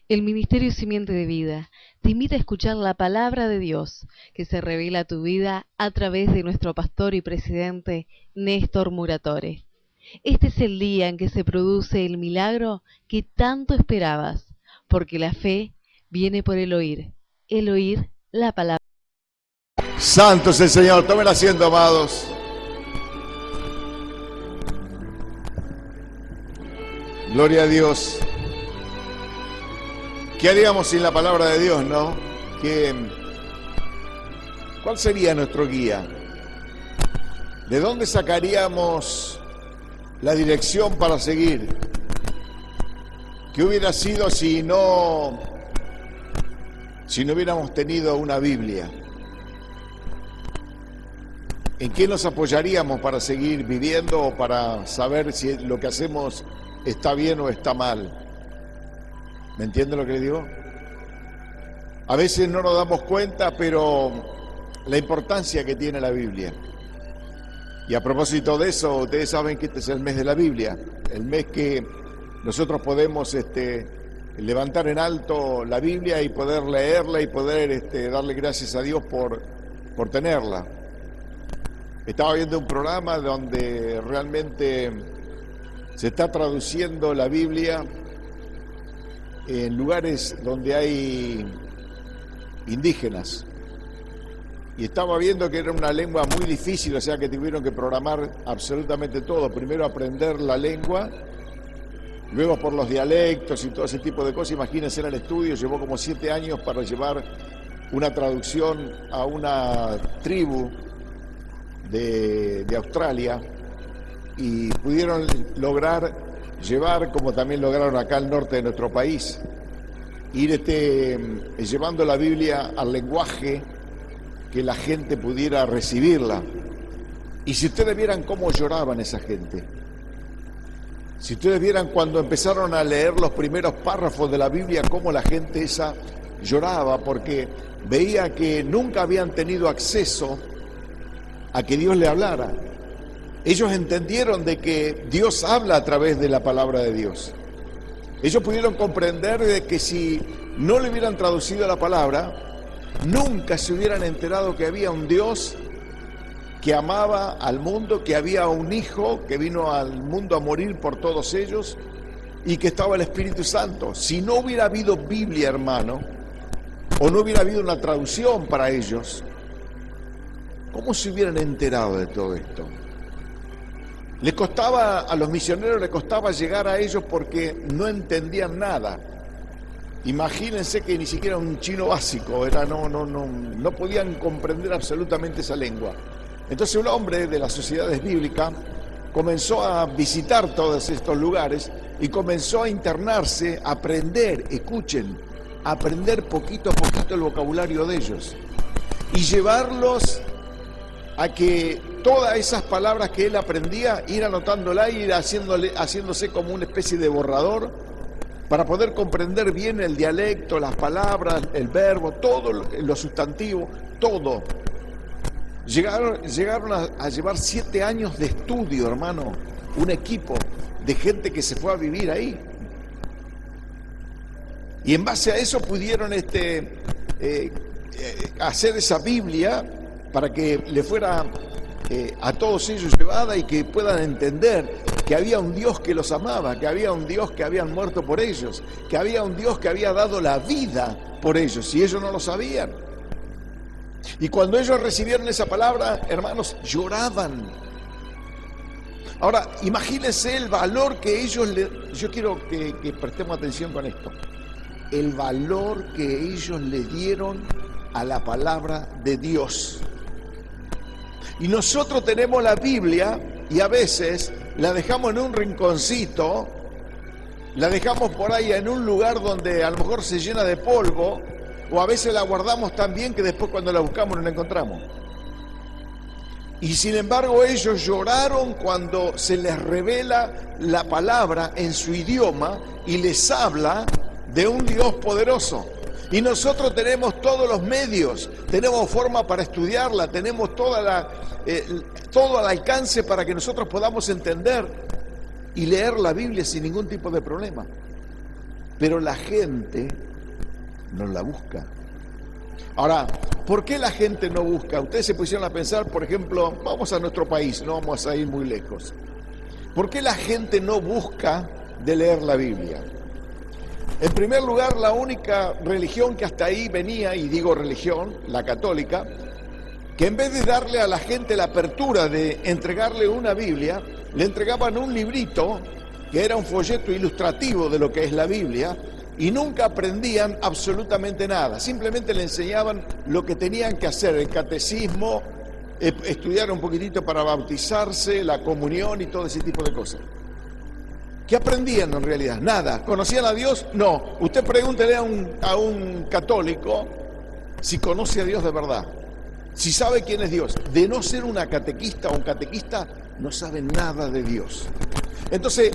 El Ministerio Simiente de Vida te invita a escuchar la palabra de Dios que se revela a tu vida a través de nuestro pastor y presidente Néstor Muratore. Este es el día en que se produce el milagro que tanto esperabas, porque la fe viene por el oír la palabra. Santo es el Señor. Tomen asiento, amados. Gloria a Dios. ¿Qué haríamos sin la palabra de Dios, no? ¿Cuál sería nuestro guía? ¿De dónde sacaríamos la dirección para seguir? ¿Qué hubiera sido si no hubiéramos tenido una Biblia? ¿En qué nos apoyaríamos para seguir viviendo o para saber si lo que hacemos está bien o está mal? ¿Me entiende lo que le digo? A veces no nos damos cuenta, pero la importancia que tiene la Biblia. Y a propósito de eso, ustedes saben que este es el mes de la Biblia, el mes que nosotros podemos levantar en alto la Biblia y poder leerla y poder darle gracias a Dios por tenerla. Estaba viendo un programa donde realmente se está traduciendo la Biblia en lugares donde hay indígenas. Y estaba viendo que era una lengua muy difícil, o sea que tuvieron que programar absolutamente todo. Primero aprender la lengua, luego por los dialectos y todo ese tipo de cosas. Imagínense en el estudio, llevó como 7 años para llevar una traducción a una tribu de Australia, y pudieron lograr llevar, como también lograron acá al norte de nuestro país, ir llevando la Biblia al lenguaje que la gente pudiera recibirla. Y si ustedes vieran cómo lloraban esa gente, si ustedes vieran cuando empezaron a leer los primeros párrafos de la Biblia, cómo la gente esa lloraba, porque veía que nunca habían tenido acceso a que Dios le hablara. Ellos entendieron de que Dios habla a través de la palabra de Dios. Ellos pudieron comprender de que si no le hubieran traducido la palabra, nunca se hubieran enterado que había un Dios que amaba al mundo, que había un Hijo que vino al mundo a morir por todos ellos y que estaba el Espíritu Santo. Si no hubiera habido Biblia, hermano, o no hubiera habido una traducción para ellos, ¿cómo se hubieran enterado de todo esto? Les costaba, a los misioneros les costaba llegar a ellos porque no entendían nada. Imagínense que ni siquiera un chino básico, no podían comprender absolutamente esa lengua. Entonces un hombre de las sociedades bíblicas comenzó a visitar todos estos lugares y comenzó a internarse, a aprender, escuchen, a aprender poquito a poquito el vocabulario de ellos y llevarlos a que todas esas palabras que él aprendía, ir anotándolas, ir haciéndose como una especie de borrador para poder comprender bien el dialecto, las palabras, el verbo, todo lo sustantivo, todo. Llegaron a llevar 7 años de estudio, hermano, un equipo de gente que se fue a vivir ahí. Y en base a eso pudieron hacer esa Biblia para que le fuera a todos ellos llevada y que puedan entender que había un Dios que los amaba, que había un Dios que habían muerto por ellos, que había un Dios que había dado la vida por ellos, y ellos no lo sabían. Y cuando ellos recibieron esa palabra, hermanos, lloraban. Ahora, imagínense el valor que yo quiero que prestemos atención con esto, el valor que ellos le dieron a la palabra de Dios. Y nosotros tenemos la Biblia y a veces la dejamos en un rinconcito, la dejamos por ahí en un lugar donde a lo mejor se llena de polvo, o a veces la guardamos tan bien que después cuando la buscamos no la encontramos. Y sin embargo ellos lloraron cuando se les revela la palabra en su idioma y les habla de un Dios poderoso. Y nosotros tenemos todos los medios, tenemos forma para estudiarla, tenemos todo al alcance para que nosotros podamos entender y leer la Biblia sin ningún tipo de problema. pero la gente no la busca. Ahora, ¿por qué la gente no busca? Ustedes se pusieron a pensar, por ejemplo, vamos a nuestro país, no vamos a ir muy lejos. ¿Por qué la gente no busca de leer la Biblia? En primer lugar, la única religión que hasta ahí venía, y digo religión, la católica, que en vez de darle a la gente la apertura de entregarle una Biblia, le entregaban un librito que era un folleto ilustrativo de lo que es la Biblia, y nunca aprendían absolutamente nada. Simplemente le enseñaban lo que tenían que hacer, el catecismo, estudiar un poquitito para bautizarse, la comunión y todo ese tipo de cosas. ¿Qué aprendían en realidad? Nada. ¿Conocían a Dios? No. Usted pregúntele a un católico si conoce a Dios de verdad, si sabe quién es Dios. De no ser una catequista o un catequista, no sabe nada de Dios. Entonces,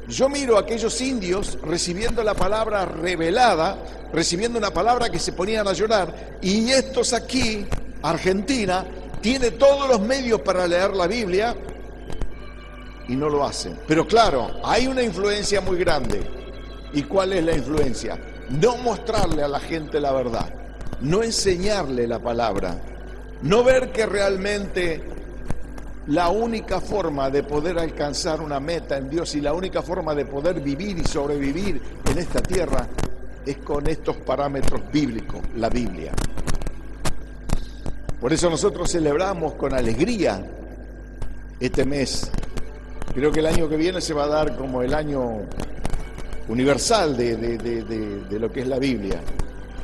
yo miro a aquellos indios recibiendo la palabra revelada, recibiendo una palabra que se ponían a llorar, y estos aquí, Argentina, tiene todos los medios para leer la Biblia y no lo hacen. Pero claro, hay una influencia muy grande. ¿Y cuál es la influencia? No mostrarle a la gente la verdad, no enseñarle la palabra, no ver que realmente la única forma de poder alcanzar una meta en Dios y la única forma de poder vivir y sobrevivir en esta tierra es con estos parámetros bíblicos, la Biblia. Por eso nosotros celebramos con alegría este mes. Creo que el año que viene se va a dar como el año universal de lo que es la Biblia.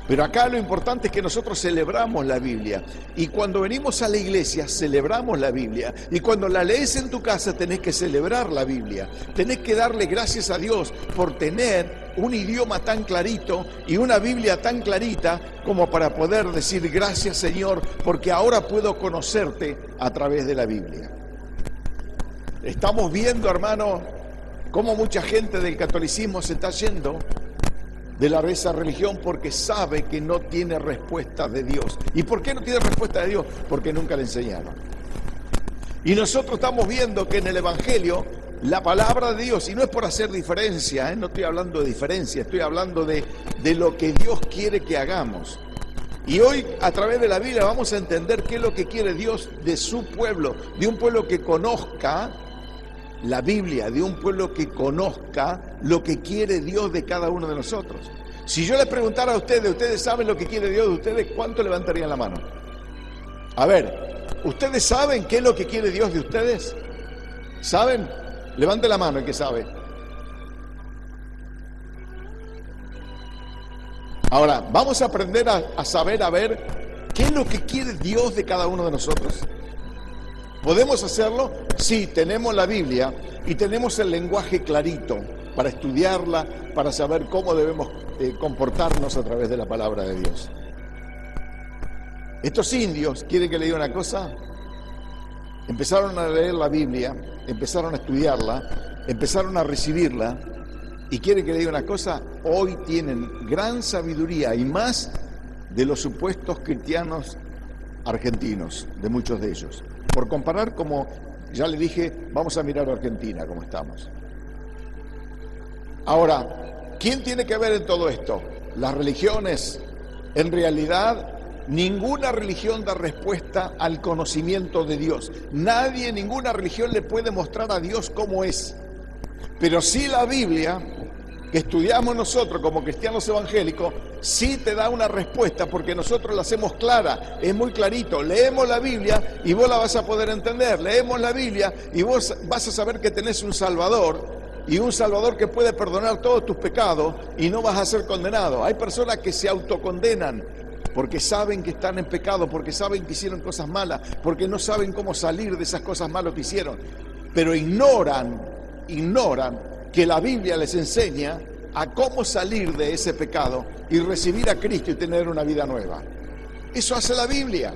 Pero acá lo importante es que nosotros celebramos la Biblia. Y cuando venimos a la iglesia, celebramos la Biblia. Y cuando la lees en tu casa, tenés que celebrar la Biblia. Tenés que darle gracias a Dios por tener un idioma tan clarito y una Biblia tan clarita como para poder decir gracias, Señor, porque ahora puedo conocerte a través de la Biblia. Estamos viendo, hermano, cómo mucha gente del catolicismo se está yendo de esa religión porque sabe que no tiene respuesta de Dios. ¿Y por qué no tiene respuesta de Dios? Porque nunca le enseñaron. Y nosotros estamos viendo que en el Evangelio la palabra de Dios, y no es por hacer diferencia, no estoy hablando de diferencia, estoy hablando de lo que Dios quiere que hagamos. Y hoy a través de la Biblia vamos a entender qué es lo que quiere Dios de su pueblo, de un pueblo que conozca la Biblia, de un pueblo que conozca lo que quiere Dios de cada uno de nosotros. Si yo les preguntara a ustedes saben lo que quiere Dios de ustedes, ¿cuánto levantarían la mano? A ver, ¿ustedes saben qué es lo que quiere Dios de ustedes? ¿Saben? Levante la mano el que sabe. Ahora, vamos a aprender a saber, a ver, ¿qué es lo que quiere Dios de cada uno de nosotros? ¿Podemos hacerlo? Sí, tenemos la Biblia y tenemos el lenguaje clarito para estudiarla, para saber cómo debemos comportarnos a través de la palabra de Dios. Estos indios, ¿quieren que le diga una cosa? Empezaron a leer la Biblia, empezaron a estudiarla, empezaron a recibirla, y quieren que le diga una cosa, hoy tienen gran sabiduría y más de los supuestos cristianos argentinos, de muchos de ellos. Por comparar, como ya le dije, vamos a mirar a Argentina, cómo estamos. Ahora, ¿quién tiene que ver en todo esto? Las religiones. En realidad, ninguna religión da respuesta al conocimiento de Dios. Nadie, ninguna religión le puede mostrar a Dios cómo es. Pero sí la Biblia, que estudiamos nosotros como cristianos evangélicos, sí te da una respuesta porque nosotros la hacemos clara, es muy clarito. Leemos la Biblia y vos la vas a poder entender. Leemos la Biblia y vos vas a saber que tenés un Salvador, y un Salvador que puede perdonar todos tus pecados y no vas a ser condenado. Hay personas que se autocondenan porque saben que están en pecado, porque saben que hicieron cosas malas, porque no saben cómo salir de esas cosas malas que hicieron, pero ignoran que la Biblia les enseña a cómo salir de ese pecado y recibir a Cristo y tener una vida nueva. Eso hace la Biblia,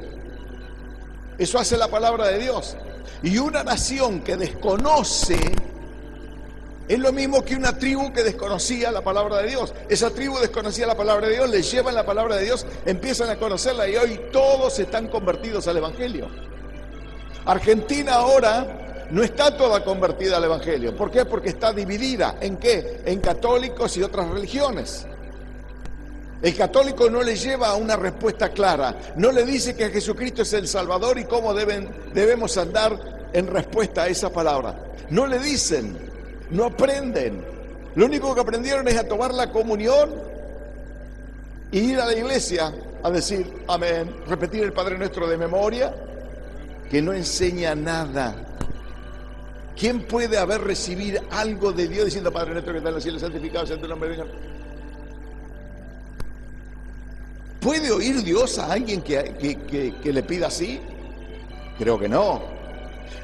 eso hace la palabra de Dios. Y una nación que desconoce es lo mismo que una tribu que desconocía la palabra de Dios. Esa tribu desconocía la palabra de Dios, les llevan la palabra de Dios, empiezan a conocerla y hoy todos están convertidos al Evangelio. Argentina ahora no está toda convertida al Evangelio. ¿Por qué? Porque está dividida. ¿En qué? En católicos y otras religiones. El católico no le lleva a una respuesta clara, no le dice que Jesucristo es el Salvador y cómo debemos andar en respuesta a esa palabra. No le dicen, no aprenden. Lo único que aprendieron es a tomar la comunión y ir a la iglesia a decir amén, repetir el Padre Nuestro de memoria, que no enseña nada. ¿Quién puede haber recibido algo de Dios diciendo Padre Nuestro que está en los cielos, santificado sea tu nombre, venga? ¿Puede oír Dios a alguien que le pida así? Creo que no.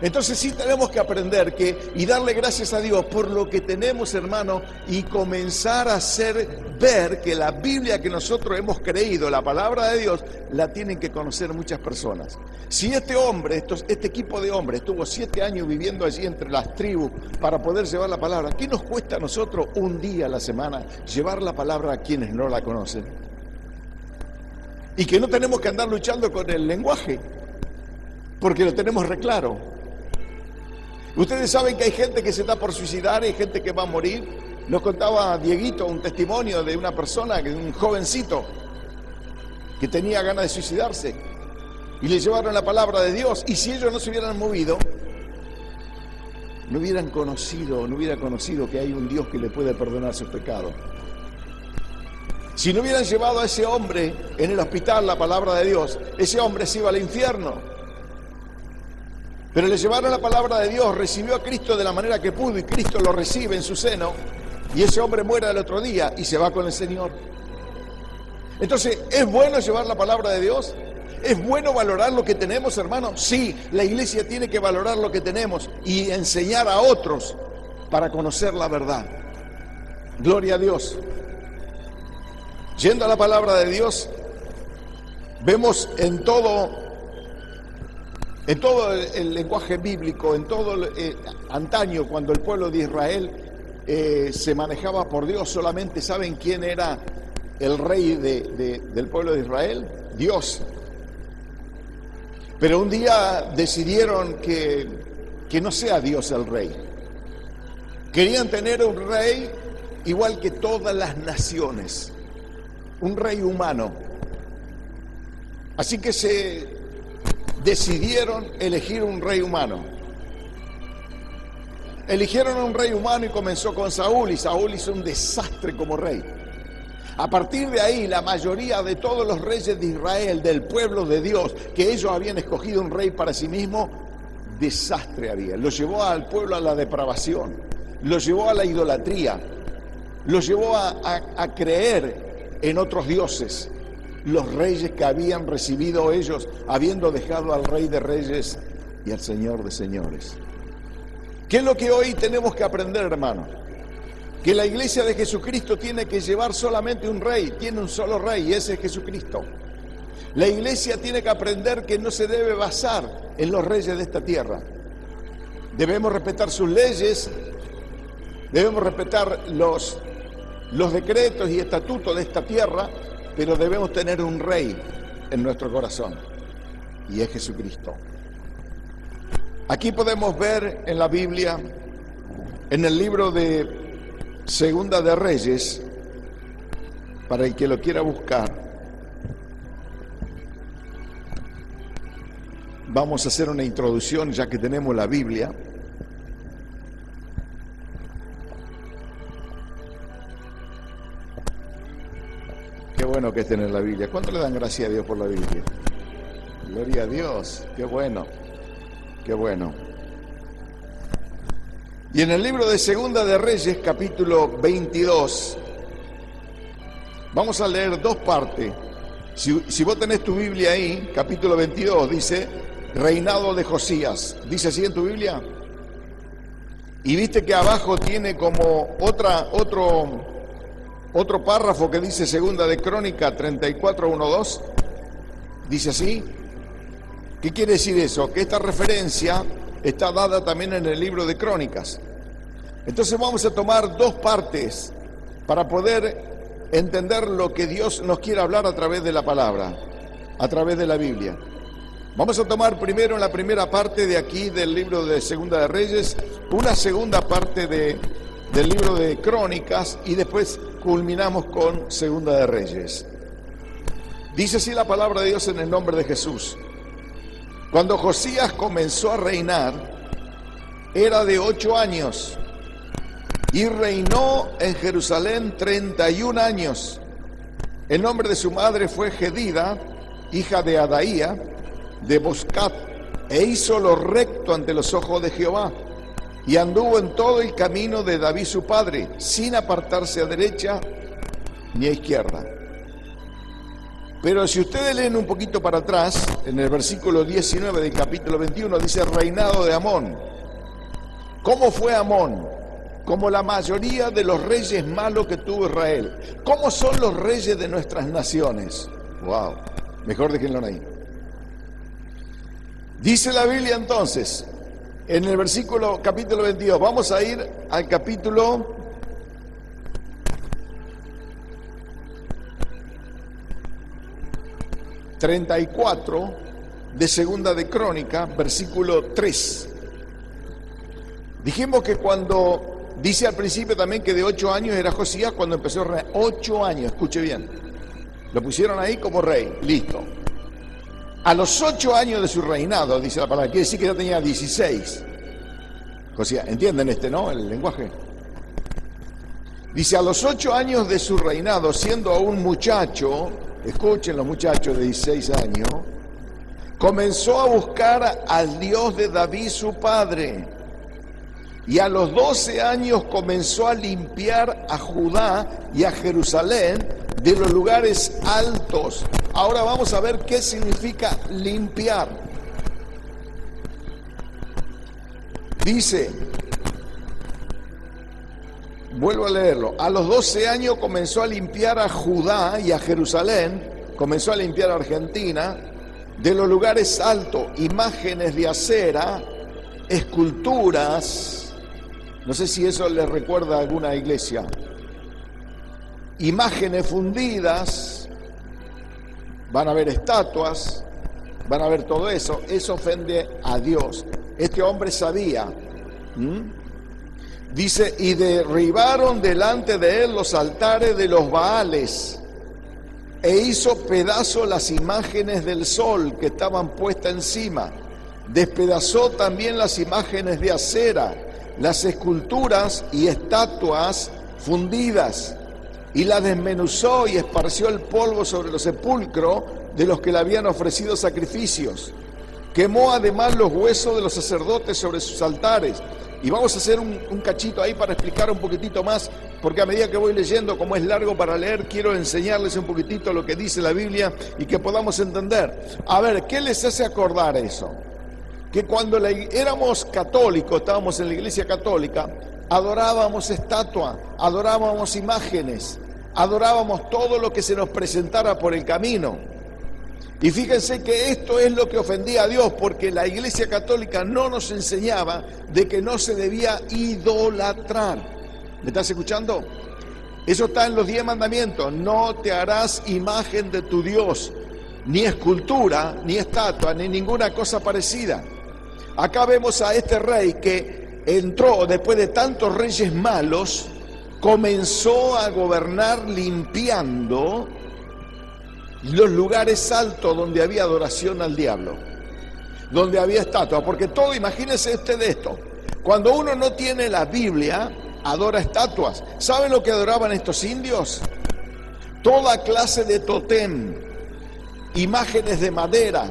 Entonces sí tenemos que aprender y darle gracias a Dios por lo que tenemos, hermano, y comenzar a hacer ver que la Biblia que nosotros hemos creído, la palabra de Dios, la tienen que conocer muchas personas. Si este hombre, este equipo de hombres estuvo 7 años viviendo allí entre las tribus para poder llevar la palabra, ¿qué nos cuesta a nosotros un día a la semana llevar la palabra a quienes no la conocen? Y que no tenemos que andar luchando con el lenguaje, porque lo tenemos reclaro. Ustedes saben que hay gente que se está por suicidar, hay gente que va a morir. Nos contaba Dieguito un testimonio de una persona, un jovencito, que tenía ganas de suicidarse. Y le llevaron la palabra de Dios. Y si ellos no se hubieran movido, no hubiera conocido que hay un Dios que le puede perdonar sus pecados. Si no hubieran llevado a ese hombre en el hospital la palabra de Dios, ese hombre se iba al infierno. Pero le llevaron la palabra de Dios, recibió a Cristo de la manera que pudo y Cristo lo recibe en su seno y ese hombre muere al otro día y se va con el Señor. Entonces, ¿es bueno llevar la palabra de Dios? ¿Es bueno valorar lo que tenemos, hermano? Sí, la iglesia tiene que valorar lo que tenemos y enseñar a otros para conocer la verdad. Gloria a Dios. Yendo a la palabra de Dios, vemos en todo el lenguaje bíblico, en todo antaño, cuando el pueblo de Israel se manejaba por Dios, solamente ¿saben quién era el rey del pueblo de Israel? Dios. Pero un día decidieron que no sea Dios el rey. Querían tener un rey igual que todas las naciones, un rey humano. Así que se decidieron elegir un rey humano. Eligieron a un rey humano y comenzó con Saúl, y Saúl hizo un desastre como rey. A partir de ahí, la mayoría de todos los reyes de Israel, del pueblo de Dios, que ellos habían escogido un rey para sí mismo, desastre había. Lo llevó al pueblo a la depravación, lo llevó a la idolatría, lo llevó a creer en otros dioses. Los reyes que habían recibido ellos, habiendo dejado al Rey de Reyes y al Señor de Señores. ¿Qué es lo que hoy tenemos que aprender, hermano? Que la iglesia de Jesucristo tiene que llevar solamente un rey, tiene un solo rey, y ese es Jesucristo. La iglesia tiene que aprender que no se debe basar en los reyes de esta tierra. Debemos respetar sus leyes, debemos respetar los decretos y estatutos de esta tierra, pero debemos tener un rey en nuestro corazón, y es Jesucristo. Aquí podemos ver en la Biblia, en el libro de Segunda de Reyes, para el que lo quiera buscar, vamos a hacer una introducción ya que tenemos la Biblia. Qué bueno que es tener la Biblia. ¿Cuánto le dan gracias a Dios por la Biblia? Gloria a Dios, qué bueno, qué bueno. Y en el libro de Segunda de Reyes, capítulo 22, vamos a leer dos partes. Si vos tenés tu Biblia ahí, capítulo 22, dice, reinado de Josías. ¿Dice así en tu Biblia? Y viste que abajo tiene como otro párrafo que dice Segunda de Crónica 34:1-2. Dice así. ¿Qué quiere decir eso? Que esta referencia está dada también en el libro de Crónicas. Entonces vamos a tomar dos partes para poder entender lo que Dios nos quiere hablar a través de la palabra, a través de la Biblia. Vamos a tomar primero la primera parte de aquí del libro de Segunda de Reyes, una segunda parte del libro de Crónicas y después culminamos con Segunda de Reyes. Dice así la palabra de Dios en el nombre de Jesús. Cuando Josías comenzó a reinar, era de 8 años y reinó en Jerusalén 31 años. El nombre de su madre fue Jedida, hija de Adaía, de Boscat, e hizo lo recto ante los ojos de Jehová, y anduvo en todo el camino de David su padre, sin apartarse a derecha ni a izquierda. Pero si ustedes leen un poquito para atrás, en el versículo 19 del capítulo 21, dice reinado de Amón. ¿Cómo fue Amón? Como la mayoría de los reyes malos que tuvo Israel. ¿Cómo son los reyes de nuestras naciones? Wow, mejor déjenlo ahí. Dice la Biblia entonces, en el capítulo 22, vamos a ir al capítulo 34 de Segunda de Crónica, versículo 3. Dijimos que cuando, dice al principio también que de 8 años era Josías cuando empezó a reinar. 8 años, escuche bien. Lo pusieron ahí como rey, listo. A los 8 años de su reinado, dice la palabra, quiere decir que ya tenía 16. Josías, ¿entienden no? El lenguaje. Dice, a los 8 años de su reinado, siendo aún muchacho, escuchen los muchachos de 16 años, comenzó a buscar al Dios de David su padre. Y a los 12 años comenzó a limpiar a Judá y a Jerusalén de los lugares altos. Ahora vamos a ver qué significa limpiar. Dice, vuelvo a leerlo, a los 12 años comenzó a limpiar a Judá y a Jerusalén, comenzó a limpiar a Argentina, de los lugares altos, imágenes de acera, esculturas, no sé si eso les recuerda a alguna iglesia, imágenes fundidas, van a ver estatuas, van a ver todo eso. Eso ofende a Dios. Este hombre sabía. Dice, y derribaron delante de él los altares de los Baales, e hizo pedazo las imágenes del sol que estaban puestas encima. Despedazó también las imágenes de acera, las esculturas y estatuas fundidas, y la desmenuzó y esparció el polvo sobre los sepulcros de los que le habían ofrecido sacrificios. Quemó además los huesos de los sacerdotes sobre sus altares. Y vamos a hacer un cachito ahí para explicar un poquitito más, porque a medida que voy leyendo, como es largo para leer, quiero enseñarles un poquitito lo que dice la Biblia y que podamos entender. A ver, ¿qué les hace acordar eso? Que cuando éramos católicos, estábamos en la iglesia católica, adorábamos estatuas, adorábamos imágenes, adorábamos todo lo que se nos presentara por el camino. Y fíjense que esto es lo que ofendía a Dios, porque la iglesia católica no nos enseñaba de que no se debía idolatrar. ¿Me estás escuchando? Eso está en los 10 mandamientos. No te harás imagen de tu Dios, ni escultura, ni estatua, ni ninguna cosa parecida. Acá vemos a este rey que entró después de tantos reyes malos, comenzó a gobernar limpiando los lugares altos donde había adoración al diablo, donde había estatuas, porque todo, imagínense usted esto, cuando uno no tiene la Biblia, adora estatuas. ¿Saben lo que adoraban estos indios? Toda clase de totem, imágenes de madera,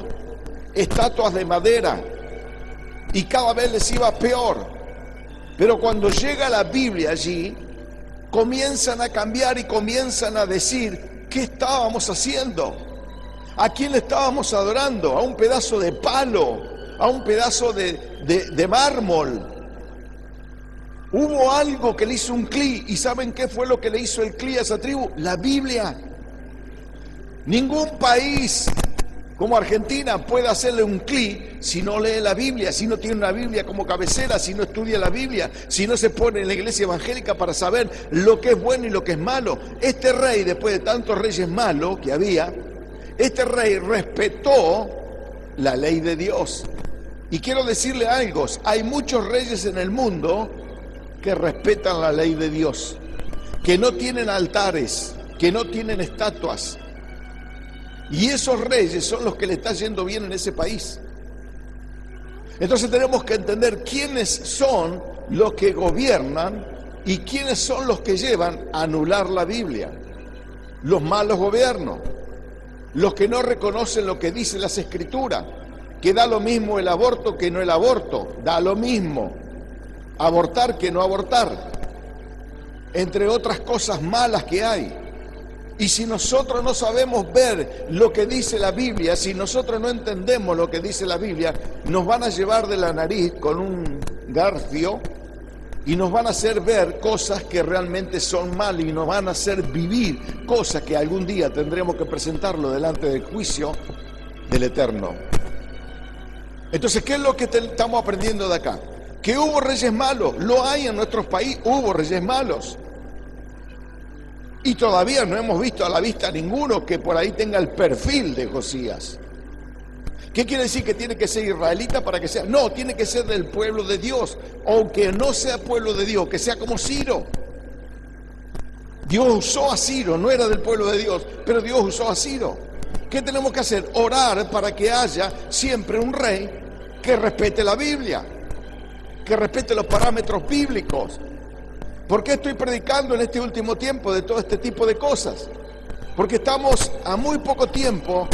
estatuas de madera, y cada vez les iba peor. Pero cuando llega la Biblia allí, comienzan a cambiar y comienzan a decir, ¿qué estábamos haciendo? ¿A quién le estábamos adorando? ¿A un pedazo de palo? ¿A un pedazo de mármol? Hubo algo que le hizo un clic. ¿Y saben qué fue lo que le hizo el clic a esa tribu? La Biblia. Ningún país como Argentina puede hacerle un clic si no lee la Biblia, si no tiene una Biblia como cabecera, si no estudia la Biblia, si no se pone en la iglesia evangélica para saber lo que es bueno y lo que es malo. Este rey, después de tantos reyes malos que había, este rey respetó la ley de Dios. Y quiero decirle algo, hay muchos reyes en el mundo que respetan la ley de Dios, que no tienen altares, que no tienen estatuas. Y esos reyes son los que le está yendo bien en ese país. Entonces tenemos que entender quiénes son los que gobiernan y quiénes son los que llevan a anular la Biblia. Los malos gobiernos, los que no reconocen lo que dicen las Escrituras, que da lo mismo el aborto que no el aborto, da lo mismo abortar que no abortar, entre otras cosas malas que hay. Y si nosotros no sabemos ver lo que dice la Biblia, si nosotros no entendemos lo que dice la Biblia, nos van a llevar de la nariz con un garfio y nos van a hacer ver cosas que realmente son malas y nos van a hacer vivir cosas que algún día tendremos que presentarlo delante del juicio del Eterno. Entonces, ¿qué es lo que estamos aprendiendo de acá? Que hubo reyes malos, lo hay en nuestro país, hubo reyes malos. Y todavía no hemos visto a la vista ninguno que por ahí tenga el perfil de Josías. ¿Qué quiere decir? ¿Que tiene que ser israelita para que sea? No, tiene que ser del pueblo de Dios, aunque no sea pueblo de Dios, que sea como Ciro. Dios usó a Ciro, no era del pueblo de Dios, pero Dios usó a Ciro. ¿Qué tenemos que hacer? Orar para que haya siempre un rey que respete la Biblia, que respete los parámetros bíblicos. ¿Por qué estoy predicando en este último tiempo de todo este tipo de cosas? Porque estamos a muy poco tiempo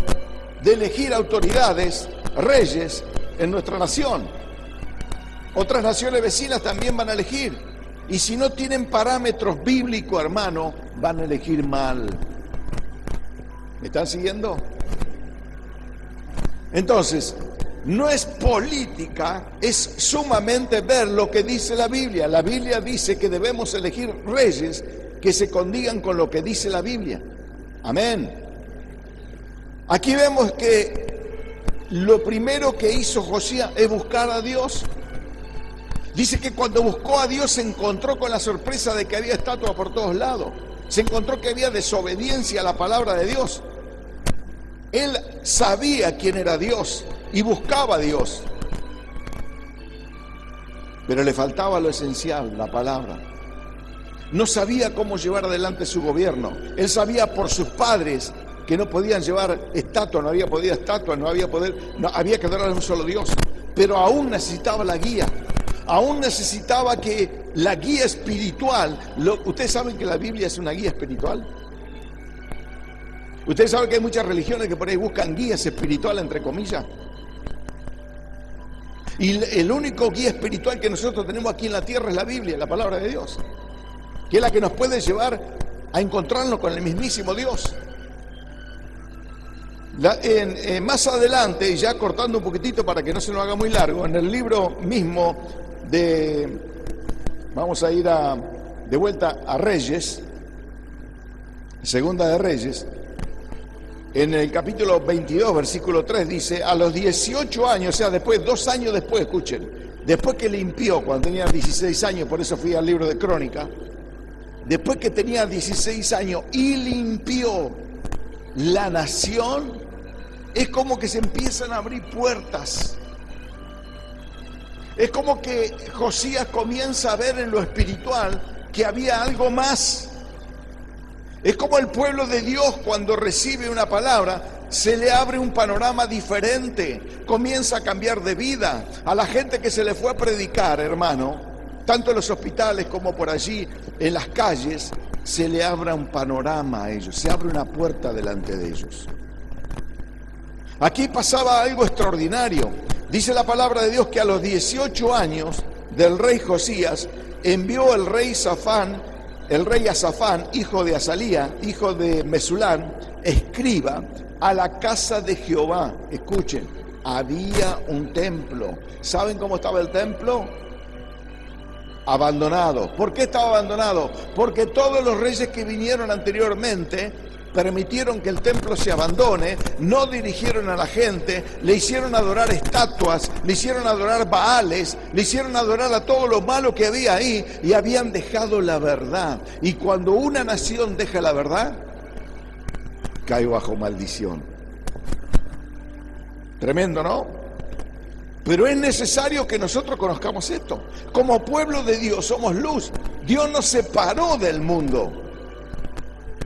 de elegir autoridades, reyes en nuestra nación. Otras naciones vecinas también van a elegir. Y si no tienen parámetros bíblicos, hermano, van a elegir mal. ¿Me están siguiendo? Entonces, no es política, es sumamente ver lo que dice la Biblia. La Biblia dice que debemos elegir reyes que se condigan con lo que dice la Biblia. Amén. Aquí vemos que lo primero que hizo Josías es buscar a Dios. Dice que cuando buscó a Dios se encontró con la sorpresa de que había estatuas por todos lados. Se encontró que había desobediencia a la palabra de Dios. Él sabía quién era Dios y buscaba a Dios. Pero le faltaba lo esencial, la palabra. No sabía cómo llevar adelante su gobierno. Él sabía por sus padres que no podían llevar estatua, no había podido estatua, no había que adorar a un solo Dios. Pero aún necesitaba la guía. Aún necesitaba que la guía espiritual. ¿Ustedes saben que la Biblia es una guía espiritual? ¿Ustedes saben que hay muchas religiones que por ahí buscan guías espirituales, entre comillas? Y el único guía espiritual que nosotros tenemos aquí en la tierra es la Biblia, la palabra de Dios, que es la que nos puede llevar a encontrarnos con el mismísimo Dios. Más adelante, ya cortando un poquitito para que no se nos haga muy largo, en el libro mismo vamos a ir de vuelta a Reyes, Segunda de Reyes, en el capítulo 22, versículo 3, dice, a los 18 años, o sea, después, 2 años después, escuchen, después que limpió, cuando tenía 16 años, por eso fui al libro de Crónica, después que tenía 16 años y limpió la nación, es como que se empiezan a abrir puertas. Es como que Josías comienza a ver en lo espiritual que había algo más. Es como el pueblo de Dios cuando recibe una palabra, se le abre un panorama diferente, comienza a cambiar de vida. A la gente que se le fue a predicar, hermano, tanto en los hospitales como por allí, en las calles, se le abre un panorama a ellos, se abre una puerta delante de ellos. Aquí pasaba algo extraordinario. Dice la palabra de Dios que a los 18 años del rey Josías, envió el rey Asafán, hijo de Azalía, hijo de Mesulán, escriba, a la casa de Jehová. Escuchen, había un templo. ¿Saben cómo estaba el templo? Abandonado. ¿Por qué estaba abandonado? Porque todos los reyes que vinieron anteriormente permitieron que el templo se abandone, no dirigieron a la gente, le hicieron adorar estatuas, le hicieron adorar baales, le hicieron adorar a todo lo malo que había ahí y habían dejado la verdad. Y cuando una nación deja la verdad, cae bajo maldición. Tremendo, ¿no? Pero es necesario que nosotros conozcamos esto. Como pueblo de Dios somos luz. Dios nos separó del mundo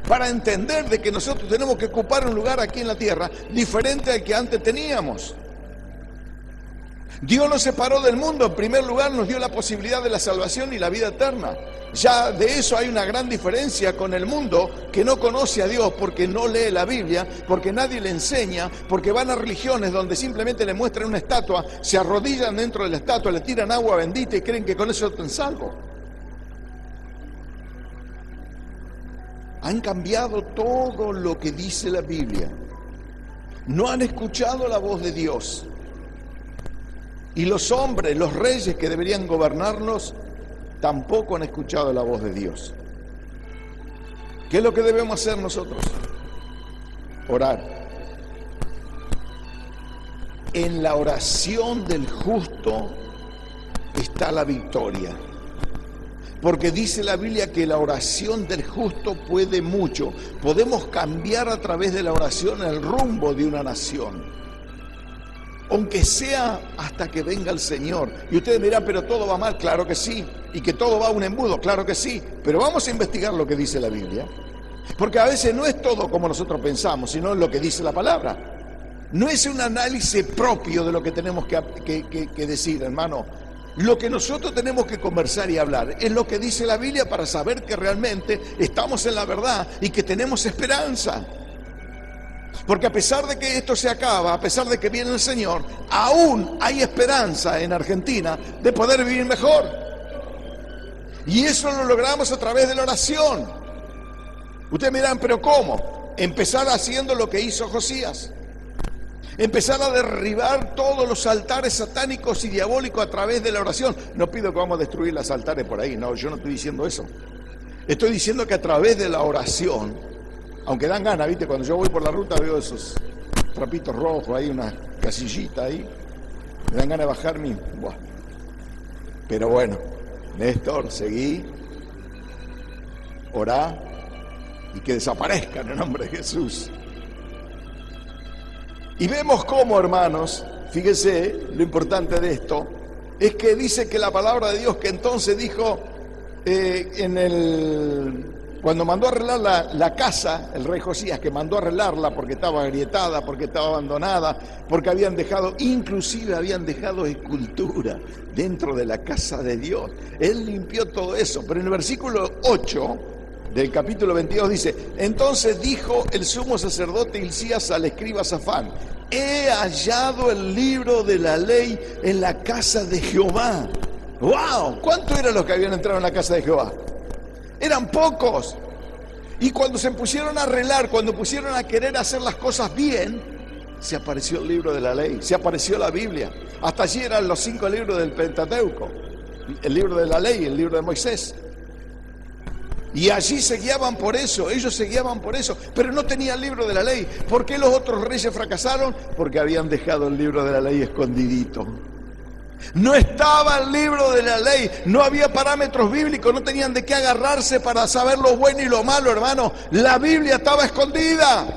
para entender de que nosotros tenemos que ocupar un lugar aquí en la tierra diferente al que antes teníamos. Dios nos separó del mundo. En primer lugar nos dio la posibilidad de la salvación y la vida eterna. Ya de eso hay una gran diferencia con el mundo que no conoce a Dios porque no lee la Biblia, porque nadie le enseña, porque van a religiones donde simplemente le muestran una estatua, se arrodillan dentro de la estatua, le tiran agua bendita y creen que con eso están salvos. Han cambiado todo lo que dice la Biblia. No han escuchado la voz de Dios. Y los hombres, los reyes que deberían gobernarnos, tampoco han escuchado la voz de Dios. ¿Qué es lo que debemos hacer nosotros? Orar. En la oración del justo está la victoria. Porque dice la Biblia que la oración del justo puede mucho. Podemos cambiar a través de la oración el rumbo de una nación. Aunque sea hasta que venga el Señor. Y ustedes me dirán, pero todo va mal, claro que sí. Y que todo va a un embudo, claro que sí. Pero vamos a investigar lo que dice la Biblia. Porque a veces no es todo como nosotros pensamos, sino lo que dice la palabra. No es un análisis propio de lo que tenemos que decir, hermano. Lo que nosotros tenemos que conversar y hablar es lo que dice la Biblia para saber que realmente estamos en la verdad y que tenemos esperanza. Porque a pesar de que esto se acaba, a pesar de que viene el Señor, aún hay esperanza en Argentina de poder vivir mejor. Y eso lo logramos a través de la oración. Ustedes me dirán, ¿pero cómo? Empezar haciendo lo que hizo Josías. Empezar a derribar todos los altares satánicos y diabólicos a través de la oración. No pido que vamos a destruir los altares por ahí, no, yo no estoy diciendo eso. Estoy diciendo que a través de la oración, aunque dan ganas, ¿viste? Cuando yo voy por la ruta veo esos trapitos rojos ahí, una casillita ahí. Me dan ganas de bajar mi... Buah. Pero bueno, Néstor, seguí, orá y que desaparezcan en el nombre de Jesús. Y vemos cómo, hermanos, fíjese, lo importante de esto, es que dice que la palabra de Dios que entonces dijo cuando mandó a arreglar la casa, el rey Josías, que mandó a arreglarla porque estaba agrietada, porque estaba abandonada, porque inclusive habían dejado escultura dentro de la casa de Dios. Él limpió todo eso, pero en el versículo 8 del capítulo 22 dice, entonces dijo el sumo sacerdote Hilcías al escriba Safán, he hallado el libro de la ley en la casa de Jehová. ¡Wow! ¿Cuántos eran los que habían entrado en la casa de Jehová? Eran pocos. Y cuando se pusieron a arreglar, cuando pusieron a querer hacer las cosas bien, se apareció el libro de la ley, se apareció la Biblia. Hasta allí eran los 5 libros del Pentateuco, el libro de la ley, el libro de Moisés. Y allí se guiaban por eso, ellos se guiaban por eso, pero no tenían el libro de la ley. ¿Por qué los otros reyes fracasaron? Porque habían dejado el libro de la ley escondidito. No estaba el libro de la ley, no había parámetros bíblicos, no tenían de qué agarrarse para saber lo bueno y lo malo, hermano. La Biblia estaba escondida.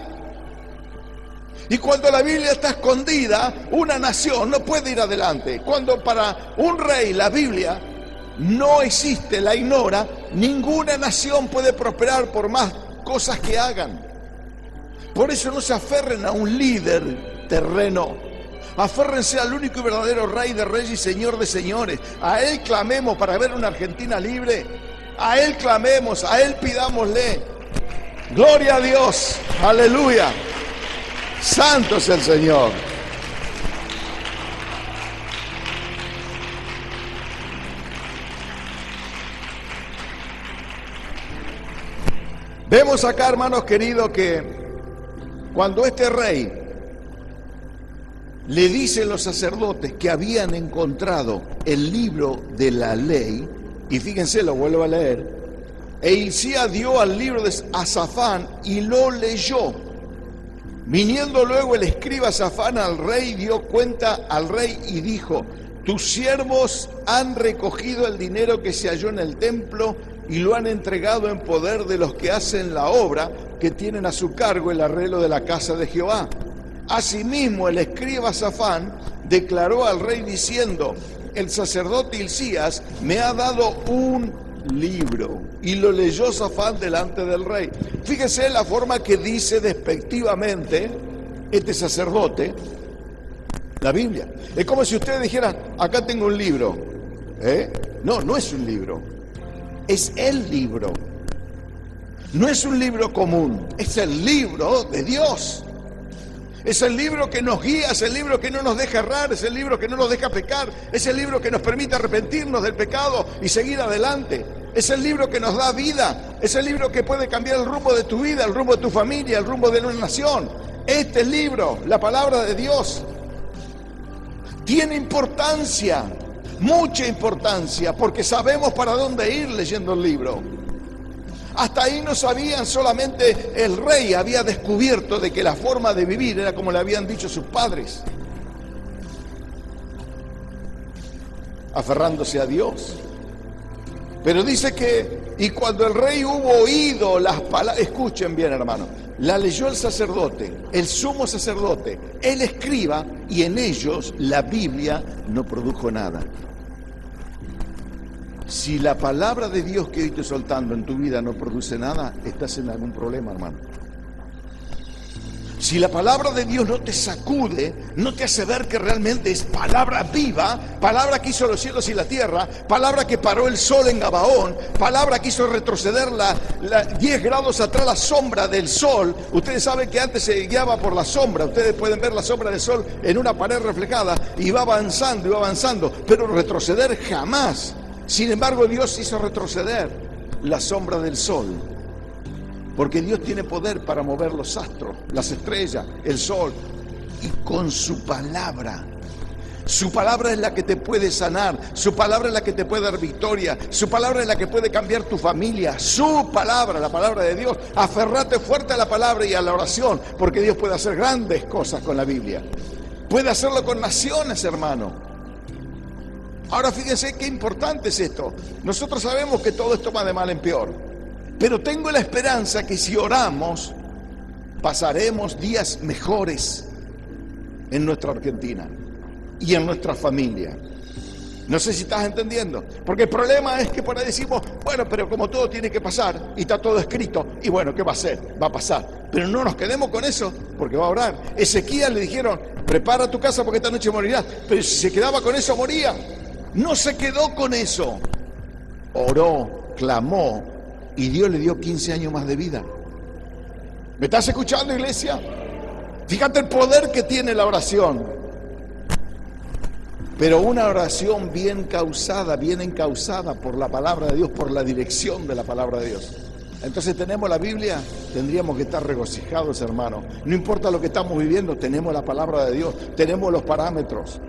Y cuando la Biblia está escondida, una nación no puede ir adelante. Cuando para un rey la Biblia no existe, la ignora, ninguna nación puede prosperar por más cosas que hagan. Por eso no se aferren a un líder terreno. Aférrense al único y verdadero Rey de Reyes y Señor de Señores. A Él clamemos para ver una Argentina libre. A Él clamemos, a Él pidámosle. Gloria a Dios, aleluya. Santo es el Señor. Vemos acá, hermanos queridos, que cuando este rey le dicen los sacerdotes que habían encontrado el libro de la ley, y fíjense, lo vuelvo a leer, e Hilcías dio al libro a Safán y lo leyó. Viniendo luego el escriba Safán al rey, dio cuenta al rey y dijo, tus siervos han recogido el dinero que se halló en el templo y lo han entregado en poder de los que hacen la obra, que tienen a su cargo el arreglo de la casa de Jehová. Asimismo, el escriba Safán declaró al rey diciendo: el sacerdote Hilcías me ha dado un libro. Y lo leyó Safán delante del rey. Fíjese la forma que dice despectivamente este sacerdote la Biblia. Es como si ustedes dijeran: acá tengo un libro. No, no es un libro. Es el libro. No es un libro común. Es el libro de Dios. Es el libro que nos guía, es el libro que no nos deja errar, es el libro que no nos deja pecar, es el libro que nos permite arrepentirnos del pecado y seguir adelante. Es el libro que nos da vida, es el libro que puede cambiar el rumbo de tu vida, el rumbo de tu familia, el rumbo de una nación. Este libro, la palabra de Dios, tiene importancia, mucha importancia, porque sabemos para dónde ir leyendo el libro. Hasta ahí no sabían, solamente el rey había descubierto de que la forma de vivir era como le habían dicho sus padres, aferrándose a Dios. Pero dice que, y cuando el rey hubo oído las palabras, escuchen bien, hermano, la leyó el sacerdote, el sumo sacerdote, el escriba, y en ellos la Biblia no produjo nada. Si la palabra de Dios que hoy estoy soltando en tu vida no produce nada, estás en algún problema, hermano. Si la palabra de Dios no te sacude, no te hace ver que realmente es palabra viva, palabra que hizo los cielos y la tierra, palabra que paró el sol en Gabaón, palabra que hizo retroceder 10 grados atrás la sombra del sol. Ustedes saben que antes se guiaba por la sombra. Ustedes pueden ver la sombra del sol en una pared reflejada y va avanzando, pero retroceder jamás. Sin embargo, Dios hizo retroceder la sombra del sol, porque Dios tiene poder para mover los astros, las estrellas, el sol, y con su palabra. Su palabra es la que te puede sanar, su palabra es la que te puede dar victoria, su palabra es la que puede cambiar tu familia, su palabra, la palabra de Dios. Aferrate fuerte a la palabra y a la oración, porque Dios puede hacer grandes cosas con la Biblia. Puede hacerlo con naciones, hermano. Ahora fíjense qué importante es esto. Nosotros sabemos que todo esto va de mal en peor, pero tengo la esperanza que si oramos, pasaremos días mejores en nuestra Argentina y en nuestra familia. No sé si estás entendiendo, porque el problema es que por ahí decimos: bueno, pero como todo tiene que pasar y está todo escrito, y bueno, ¿qué va a ser? Va a pasar. Pero no nos quedemos con eso, porque va a orar. Ezequías le dijeron: prepara tu casa porque esta noche morirás. Pero si se quedaba con eso, moría. No se quedó con eso. Oró, clamó, y Dios le dio 15 años más de vida. ¿Me estás escuchando, iglesia? Fíjate el poder que tiene la oración. Pero una oración bien causada, bien encauzada por la palabra de Dios, por la dirección de la palabra de Dios. Entonces tenemos la Biblia, tendríamos que estar regocijados, hermano. No importa lo que estamos viviendo, tenemos la palabra de Dios, tenemos los parámetros.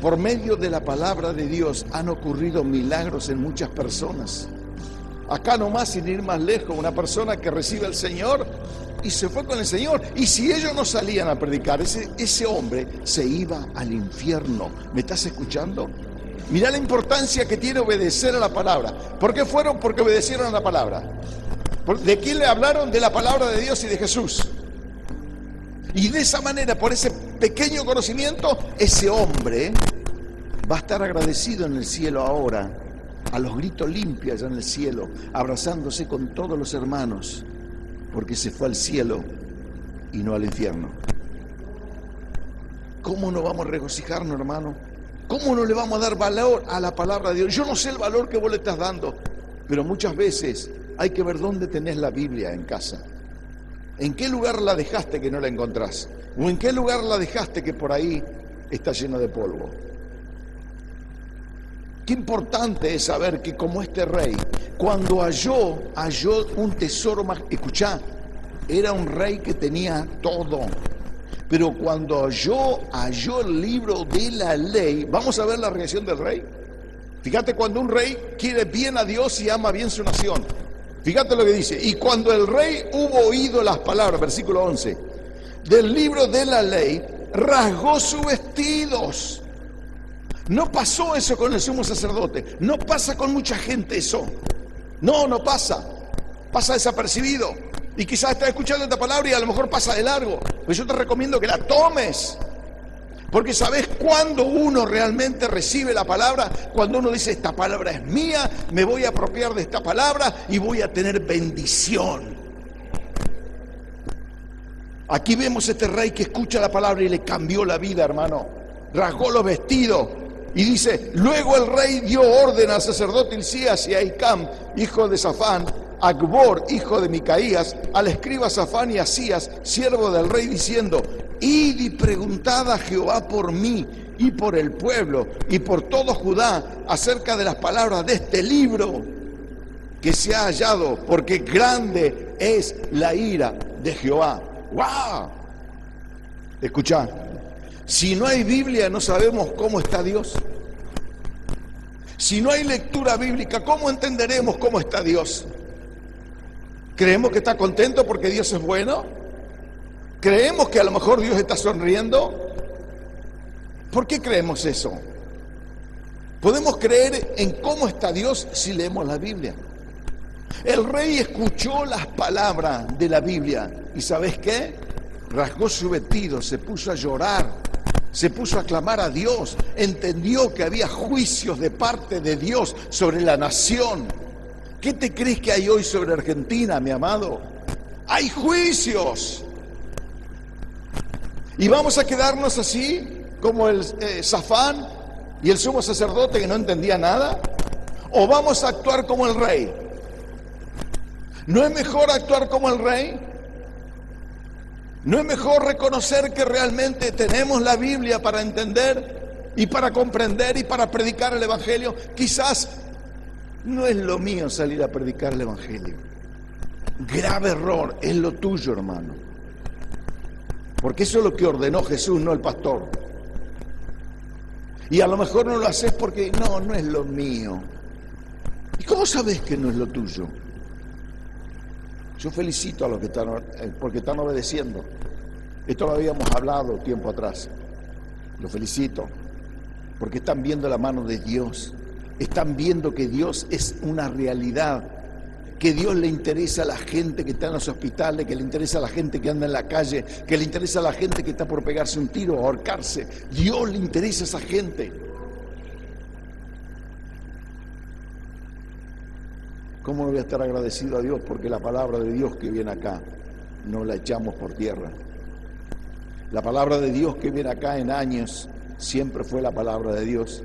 Por medio de la palabra de Dios han ocurrido milagros en muchas personas. Acá nomás, sin ir más lejos, una persona que recibe al Señor y se fue con el Señor. Y si ellos no salían a predicar, ese hombre se iba al infierno. ¿Me estás escuchando? Mirá la importancia que tiene obedecer a la palabra. ¿Por qué fueron? Porque obedecieron a la palabra. ¿De quién le hablaron? De la palabra de Dios y de Jesús. Y de esa manera, por ese pequeño conocimiento, ese hombre va a estar agradecido en el cielo ahora, a los gritos limpios allá en el cielo, abrazándose con todos los hermanos, porque se fue al cielo y no al infierno. ¿Cómo no vamos a regocijarnos, hermano? ¿Cómo no le vamos a dar valor a la palabra de Dios? Yo no sé el valor que vos le estás dando, pero muchas veces hay que ver dónde tenés la Biblia en casa. ¿En qué lugar la dejaste que no la encontrás? ¿O en qué lugar la dejaste que por ahí está lleno de polvo? Qué importante es saber que como este rey, cuando halló un tesoro más, escuchá, era un rey que tenía todo. Pero cuando halló el libro de la ley, vamos a ver la reacción del rey. Fíjate, cuando un rey quiere bien a Dios y ama bien su nación. Fíjate lo que dice: y cuando el rey hubo oído las palabras, versículo 11, del libro de la ley, rasgó sus vestidos. No pasó eso con el sumo sacerdote, no pasa con mucha gente eso. No pasa, pasa desapercibido. Y quizás estás escuchando esta palabra y a lo mejor pasa de largo. Pues yo te recomiendo que la tomes. Porque ¿sabes cuándo uno realmente recibe la palabra? Cuando uno dice, esta palabra es mía, me voy a apropiar de esta palabra y voy a tener bendición. Aquí vemos este rey que escucha la palabra y le cambió la vida, hermano. Rasgó los vestidos. Y dice, luego el rey dio orden al sacerdote Hilcías y a Hicam, hijo de Safán, a Acbor, hijo de Micaías, al escriba Safán y a Asías, siervo del rey, diciendo, id y preguntad a Jehová por mí y por el pueblo y por todo Judá acerca de las palabras de este libro que se ha hallado, porque grande es la ira de Jehová. ¡Wow! Escuchá, si no hay Biblia no sabemos cómo está Dios. Si no hay lectura bíblica, ¿cómo entenderemos cómo está Dios? ¿Creemos que está contento porque Dios es bueno? ¿Creemos que a lo mejor Dios está sonriendo? ¿Por qué creemos eso? Podemos creer en cómo está Dios si leemos la Biblia. El rey escuchó las palabras de la Biblia y ¿sabes qué? Rasgó su vestido, se puso a llorar, se puso a clamar a Dios, entendió que había juicios de parte de Dios sobre la nación. ¿Qué te crees que hay hoy sobre Argentina, mi amado? Hay juicios. ¿Y vamos a quedarnos así, como el Safán y el sumo sacerdote que no entendía nada? ¿O vamos a actuar como el rey? ¿No es mejor actuar como el rey? ¿No es mejor reconocer que realmente tenemos la Biblia para entender y para comprender y para predicar el Evangelio? Quizás no es lo mío salir a predicar el Evangelio. Grave error, es lo tuyo, hermano. Porque eso es lo que ordenó Jesús, no el pastor. Y a lo mejor no lo haces porque no es lo mío. ¿Y cómo sabes que no es lo tuyo? Yo felicito a los que están, porque están obedeciendo. Esto lo habíamos hablado tiempo atrás. Los felicito, porque están viendo la mano de Dios. Están viendo que Dios es una realidad, que Dios le interesa a la gente que está en los hospitales, que le interesa a la gente que anda en la calle, que le interesa a la gente que está por pegarse un tiro o ahorcarse. Dios le interesa a esa gente. ¿Cómo no voy a estar agradecido a Dios? Porque la palabra de Dios que viene acá no la echamos por tierra. La palabra de Dios que viene acá en años siempre fue la palabra de Dios.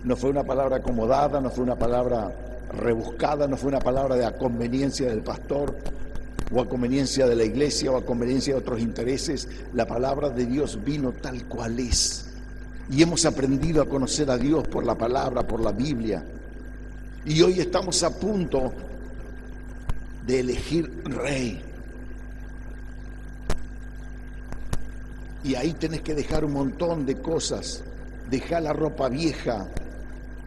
No fue una palabra acomodada, no fue una palabra rebuscada, no fue una palabra de a conveniencia del pastor o a conveniencia de la iglesia o a conveniencia de otros intereses. La palabra de Dios vino tal cual es. Y hemos aprendido a conocer a Dios por la palabra, por la Biblia. Y hoy estamos a punto de elegir rey. Y ahí tenés que dejar un montón de cosas. Dejar la ropa vieja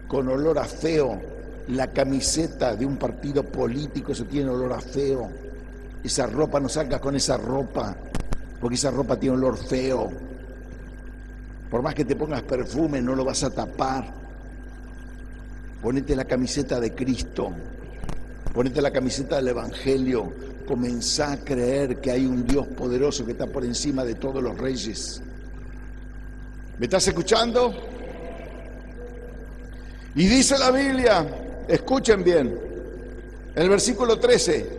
con olor a feo. La camiseta de un partido político, eso tiene olor a feo. Esa ropa, no salgas con esa ropa, porque esa ropa tiene olor feo. Por más que te pongas perfume, no lo vas a tapar. Ponete la camiseta de Cristo, ponete la camiseta del Evangelio, comenzá a creer que hay un Dios poderoso que está por encima de todos los reyes. ¿Me estás escuchando? Y dice la Biblia, escuchen bien, en el versículo 13,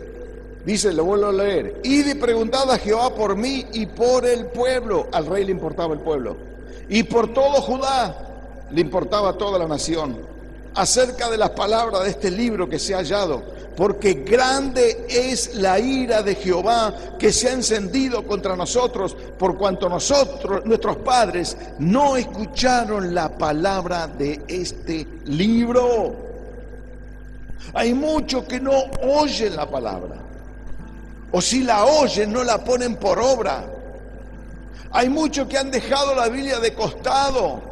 dice, lo vuelvo a leer, id y preguntad a Jehová por mí y por el pueblo. Al rey le importaba el pueblo. Y por todo Judá le importaba toda la nación. Acerca de las palabras de este libro que se ha hallado, porque grande es la ira de Jehová que se ha encendido contra nosotros, por cuanto nuestros padres, no escucharon la palabra de este libro. Hay muchos que no oyen la palabra, o si la oyen no la ponen por obra. Hay muchos que han dejado la Biblia de costado.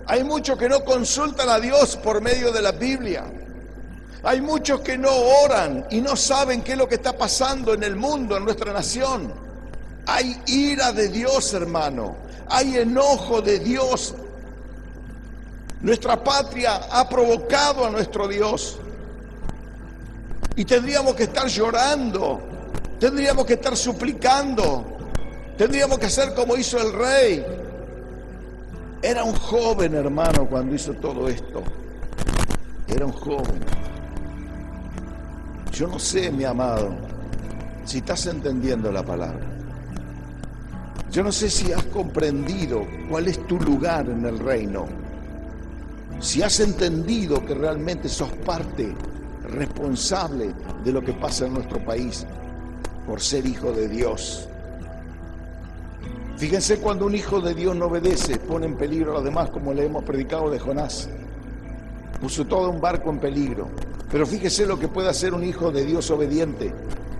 Hay muchos que no consultan a Dios por medio de la Biblia. Hay muchos que no oran y no saben qué es lo que está pasando en el mundo, en nuestra nación. Hay ira de Dios, hermano. Hay enojo de Dios. Nuestra patria ha provocado a nuestro Dios. Y tendríamos que estar llorando Tendríamos que estar suplicando. Tendríamos que hacer como hizo el rey. Era un joven, hermano, cuando hizo todo esto. Era un joven. Yo no sé, mi amado, si estás entendiendo la palabra. Yo no sé si has comprendido cuál es tu lugar en el reino. Si has entendido que realmente sos parte responsable de lo que pasa en nuestro país por ser hijo de Dios. Fíjense, cuando un hijo de Dios no obedece, pone en peligro a los demás, como le hemos predicado de Jonás. Puso todo un barco en peligro. Pero fíjese lo que puede hacer un hijo de Dios obediente.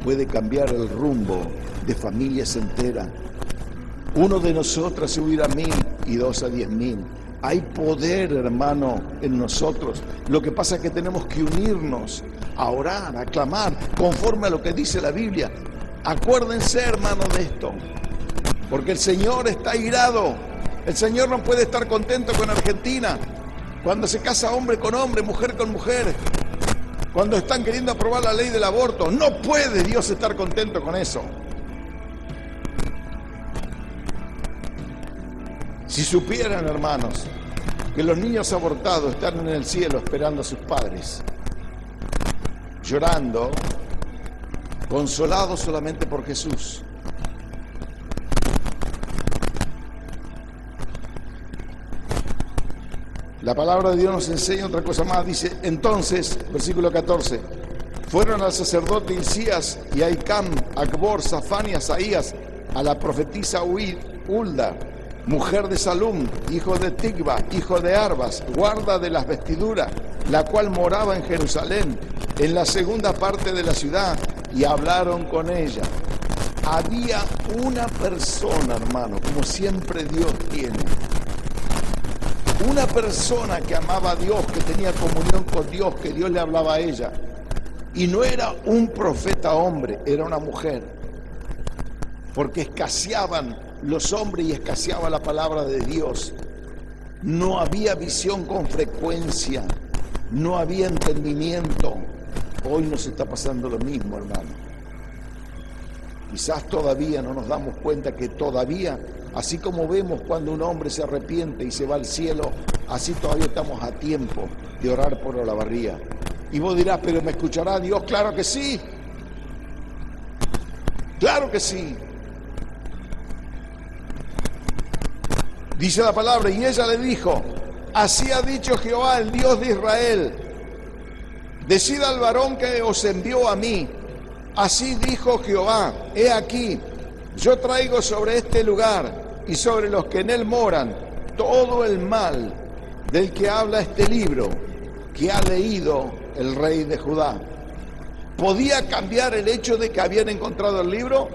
Puede cambiar el rumbo de familias enteras. Uno de nosotros se huirá a 1000 y 2 a 10.000. Hay poder, hermano, en nosotros. Lo que pasa es que tenemos que unirnos a orar, a clamar, conforme a lo que dice la Biblia. Acuérdense, hermano, de esto. Porque el Señor está airado. El Señor no puede estar contento con Argentina. Cuando se casa hombre con hombre, mujer con mujer. Cuando están queriendo aprobar la ley del aborto. No puede Dios estar contento con eso. Si supieran, hermanos, que los niños abortados están en el cielo esperando a sus padres, llorando, consolados solamente por Jesús. La palabra de Dios nos enseña otra cosa más. Dice, entonces, versículo 14, fueron al sacerdote Hilcías y a Ahicam, Acbor, Safán y Asaías, a la profetisa Hulda, mujer de Salum, hijo de Tigba, hijo de Arbas, guarda de las vestiduras, la cual moraba en Jerusalén, en la segunda parte de la ciudad, y hablaron con ella. Había una persona, hermano, como siempre Dios tiene. Una persona que amaba a Dios, que tenía comunión con Dios, que Dios le hablaba a ella. Y no era un profeta hombre, era una mujer. Porque escaseaban los hombres y escaseaba la palabra de Dios. No había visión con frecuencia, no había entendimiento. Hoy nos está pasando lo mismo, hermano. Quizás todavía no nos damos cuenta que todavía, así como vemos cuando un hombre se arrepiente y se va al cielo, así todavía estamos a tiempo de orar por Olavarría. Y vos dirás, pero ¿me escuchará Dios? Claro que sí. Claro que sí. Dice la palabra, y ella le dijo, así ha dicho Jehová, el Dios de Israel, decid al varón que os envió a mí, así dijo Jehová, he aquí, yo traigo sobre este lugar y sobre los que en él moran todo el mal del que habla este libro que ha leído el rey de Judá. ¿Podía cambiar el hecho de que habían encontrado el libro?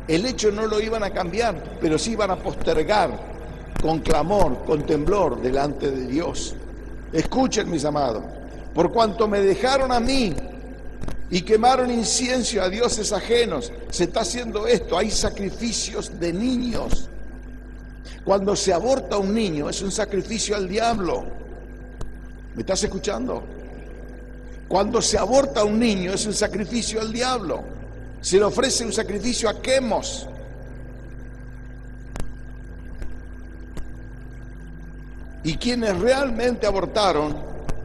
El hecho no lo iban a cambiar, pero sí iban a postergar con clamor, con temblor delante de Dios. Escuchen, mis amados, por cuanto me dejaron a mí y quemaron incienso a dioses ajenos, se está haciendo esto, hay sacrificios de niños. Cuando se aborta un niño es un sacrificio al diablo. ¿Me estás escuchando? Cuando se aborta un niño es un sacrificio al diablo. Se le ofrece un sacrificio a Quemos. Y quienes realmente abortaron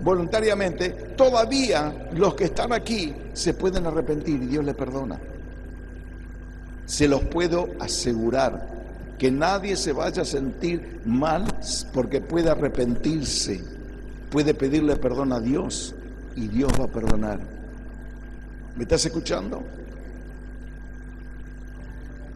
voluntariamente, todavía los que están aquí se pueden arrepentir y Dios les perdona. Se los puedo asegurar, que nadie se vaya a sentir mal porque puede arrepentirse, puede pedirle perdón a Dios y Dios va a perdonar. ¿Me estás escuchando?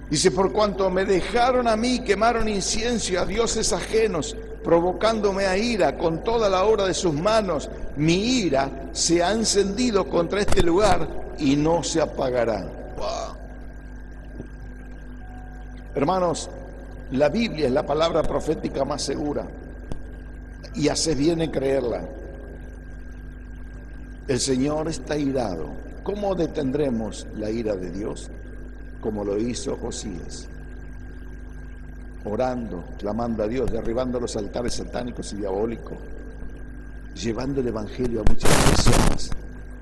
Dice, por cuanto me dejaron a mí, quemaron incienso a dioses ajenos, provocándome a ira con toda la obra de sus manos, mi ira se ha encendido contra este lugar y no se apagará. Wow. Hermanos, la Biblia es la palabra profética más segura y haces bien en creerla. El Señor está irado. ¿Cómo detendremos la ira de Dios? Como lo hizo Josías, orando, clamando a Dios, derribando los altares satánicos y diabólicos, llevando el evangelio a muchas personas,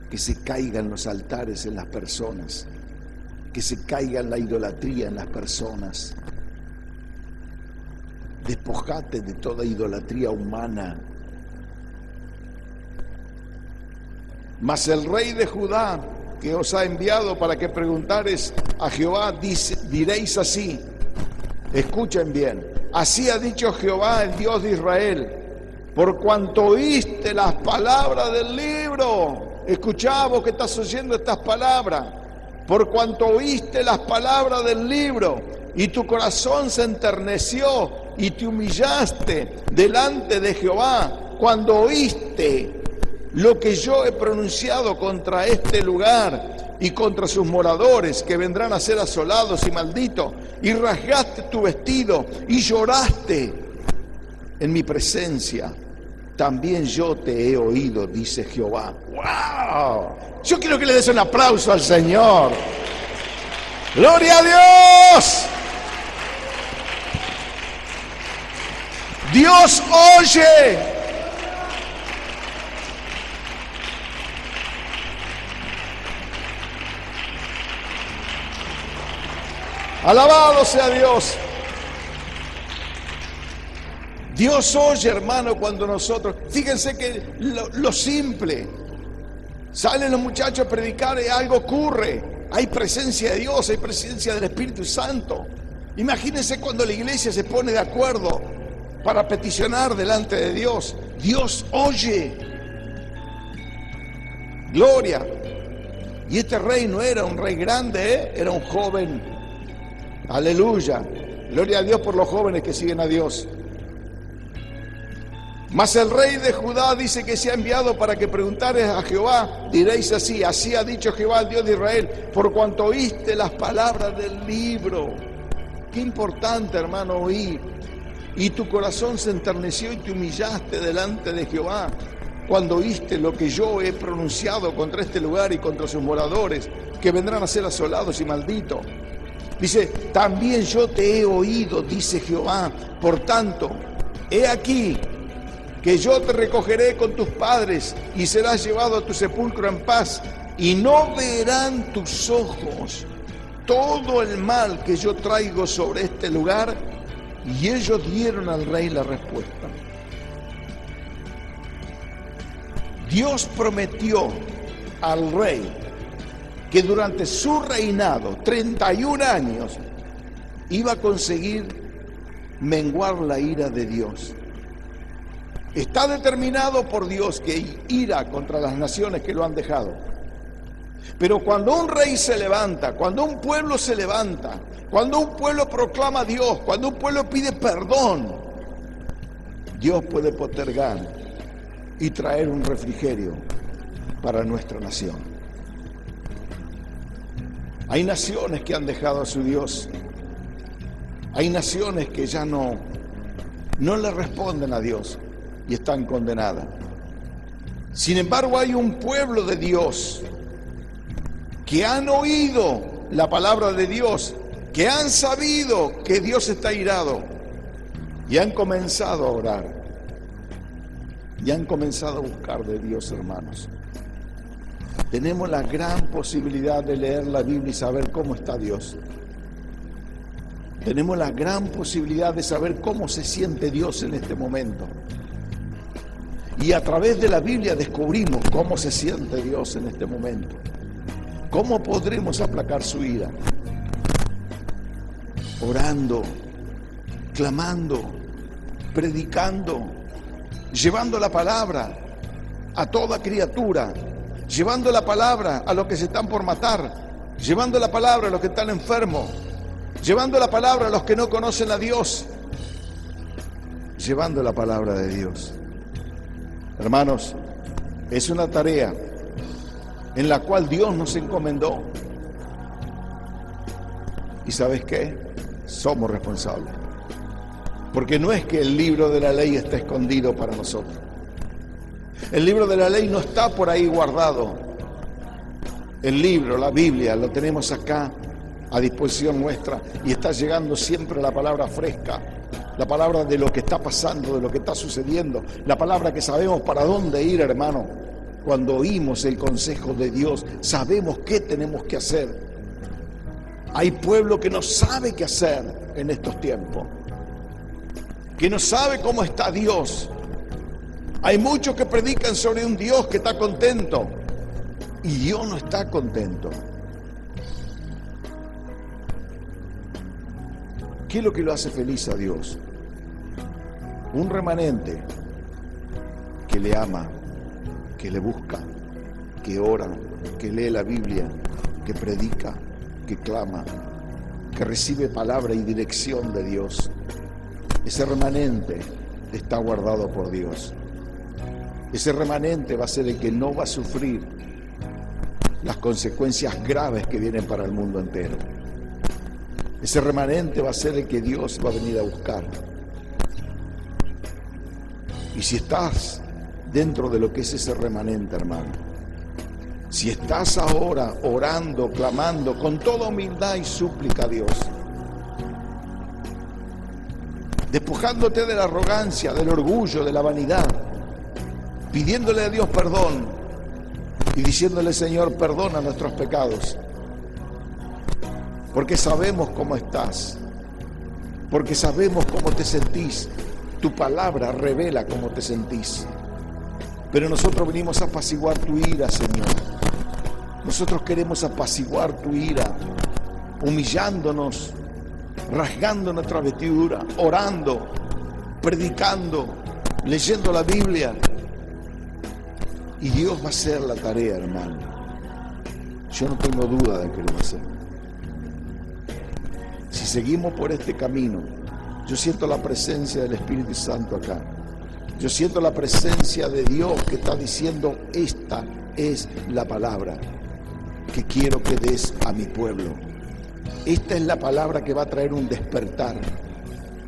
que se caigan los altares en las personas, que se caiga en la idolatría en las personas. Despojate de toda idolatría humana. Mas el rey de Judá, que os ha enviado para que preguntares a Jehová, diréis así. Escuchen bien. Así ha dicho Jehová, el Dios de Israel: por cuanto oíste las palabras del libro. Escuchá, vos que estás oyendo estas palabras. Por cuanto oíste las palabras del libro, y tu corazón se enterneció, y te humillaste delante de Jehová, cuando oíste lo que yo he pronunciado contra este lugar y contra sus moradores, que vendrán a ser asolados y malditos, y rasgaste tu vestido y lloraste en mi presencia, también yo te he oído, dice Jehová. ¡Wow! Yo quiero que le des un aplauso al Señor. ¡Gloria a Dios! Dios oye. Alabado sea Dios. Dios oye, hermano, cuando nosotros... Fíjense que lo simple. Salen los muchachos a predicar y algo ocurre. Hay presencia de Dios, hay presencia del Espíritu Santo. Imagínense cuando la iglesia se pone de acuerdo para peticionar delante de Dios. Dios oye. Gloria. Y este rey no era un rey grande, era un joven. Aleluya. Gloria a Dios por los jóvenes que siguen a Dios. Mas el rey de Judá dice que se ha enviado para que preguntares a Jehová. Diréis así: así ha dicho Jehová, el Dios de Israel, por cuanto oíste las palabras del libro. Qué importante, hermano, oír. Y tu corazón se enterneció y te humillaste delante de Jehová, cuando oíste lo que yo he pronunciado contra este lugar y contra sus moradores, que vendrán a ser asolados y malditos. Dice: también yo te he oído, dice Jehová. Por tanto, he aquí que yo te recogeré con tus padres y serás llevado a tu sepulcro en paz, y no verán tus ojos todo el mal que yo traigo sobre este lugar. Y ellos dieron al rey la respuesta. Dios prometió al rey que durante su reinado, 31 años, iba a conseguir menguar la ira de Dios. Está determinado por Dios que ira contra las naciones que lo han dejado. Pero cuando un rey se levanta, cuando un pueblo se levanta, cuando un pueblo proclama a Dios, cuando un pueblo pide perdón, Dios puede postergar y traer un refrigerio para nuestra nación. Hay naciones que han dejado a su Dios. Hay naciones que ya no le responden a Dios y están condenadas. Sin embargo, hay un pueblo de Dios que han oído la palabra de Dios, que han sabido que Dios está airado y han comenzado a orar y han comenzado a buscar de Dios, hermanos. Tenemos la gran posibilidad de leer la Biblia y saber cómo está Dios. Tenemos la gran posibilidad de saber cómo se siente Dios en este momento. Y a través de la Biblia descubrimos cómo se siente Dios en este momento. ¿Cómo podremos aplacar su ira? Orando, clamando, predicando, llevando la palabra a toda criatura, llevando la palabra a los que se están por matar, llevando la palabra a los que están enfermos, llevando la palabra a los que no conocen a Dios, llevando la palabra de Dios. Hermanos, es una tarea en la cual Dios nos encomendó. ¿Y sabes qué? Somos responsables. Porque no es que el libro de la ley está escondido para nosotros. El libro de la ley no está por ahí guardado. El libro, la Biblia, lo tenemos acá a disposición nuestra y está llegando siempre la palabra fresca, la palabra de lo que está pasando, de lo que está sucediendo, la palabra que sabemos para dónde ir, hermano. Cuando oímos el consejo de Dios, sabemos qué tenemos que hacer. Hay pueblo que no sabe qué hacer en estos tiempos, que no sabe cómo está Dios. Hay muchos que predican sobre un Dios que está contento y Dios no está contento. ¿Qué es lo que lo hace feliz a Dios? Un remanente que le ama, que le busca, que ora, que lee la Biblia, que predica, que clama, que recibe palabra y dirección de Dios. Ese remanente está guardado por Dios. Ese remanente va a ser el que no va a sufrir las consecuencias graves que vienen para el mundo entero. Ese remanente va a ser el que Dios va a venir a buscar. Y si estás dentro de lo que es ese remanente, hermano, si estás ahora orando, clamando con toda humildad y súplica a Dios, despojándote de la arrogancia, del orgullo, de la vanidad, pidiéndole a Dios perdón y diciéndole: Señor, perdona nuestros pecados, porque sabemos cómo estás, porque sabemos cómo te sentís. Tu palabra revela cómo te sentís. Pero nosotros venimos a apaciguar tu ira, Señor. Nosotros queremos apaciguar tu ira, humillándonos, rasgando nuestra vestidura, orando, predicando, leyendo la Biblia. Y Dios va a hacer la tarea, hermano. Yo no tengo duda de que lo va a hacer. Si seguimos por este camino, yo siento la presencia del Espíritu Santo acá. Yo siento la presencia de Dios que está diciendo: esta es la palabra que quiero que des a mi pueblo. Esta es la palabra que va a traer un despertar.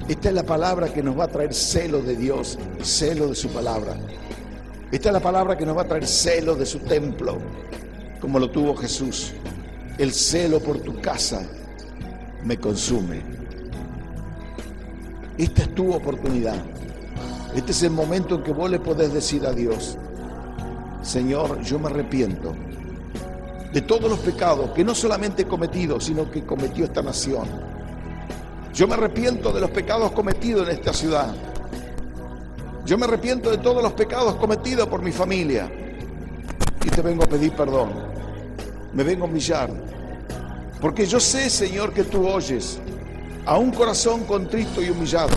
Esta es la palabra que nos va a traer celo de Dios, celo de su palabra. Esta es la palabra que nos va a traer celo de su templo, como lo tuvo Jesús. El celo por tu casa me consume. Esta es tu oportunidad. Este es el momento en que vos le podés decir a Dios: Señor, yo me arrepiento de todos los pecados que no solamente he cometido, sino que cometió esta nación. Yo me arrepiento de los pecados cometidos en esta ciudad. Yo me arrepiento de todos los pecados cometidos por mi familia. Y te vengo a pedir perdón. Me vengo a humillar. Porque yo sé, Señor, que tú oyes a un corazón contrito y humillado,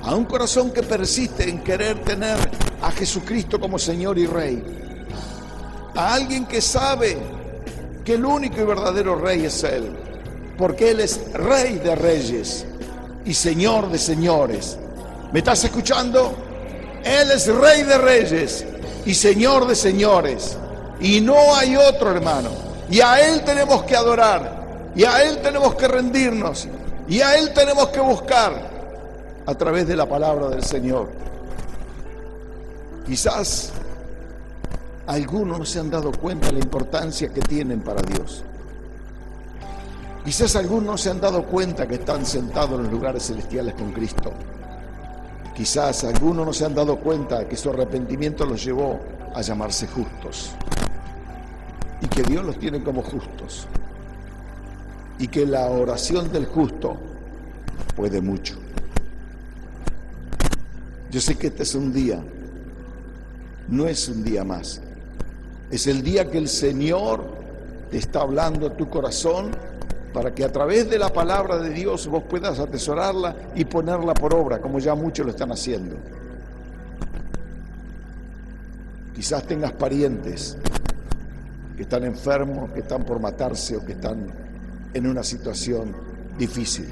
a un corazón que persiste en querer tener a Jesucristo como Señor y Rey, a alguien que sabe que el único y verdadero Rey es Él, porque Él es Rey de reyes y Señor de señores. ¿Me estás escuchando? Él es Rey de reyes y Señor de señores, y no hay otro, hermano. Y a Él tenemos que adorar, y a Él tenemos que rendirnos, y a Él tenemos que buscar a través de la palabra del Señor. Quizás algunos no se han dado cuenta de la importancia que tienen para Dios. Quizás algunos no se han dado cuenta que están sentados en los lugares celestiales con Cristo. Quizás algunos no se han dado cuenta que su arrepentimiento los llevó a llamarse justos, y que Dios los tiene como justos, y que la oración del justo puede mucho. Yo sé que este es un día, no es un día más, es el día que el Señor te está hablando a tu corazón, para que a través de la palabra de Dios vos puedas atesorarla y ponerla por obra, como ya muchos lo están haciendo. Quizás tengas parientes que están enfermos, que están por matarse o que están en una situación difícil.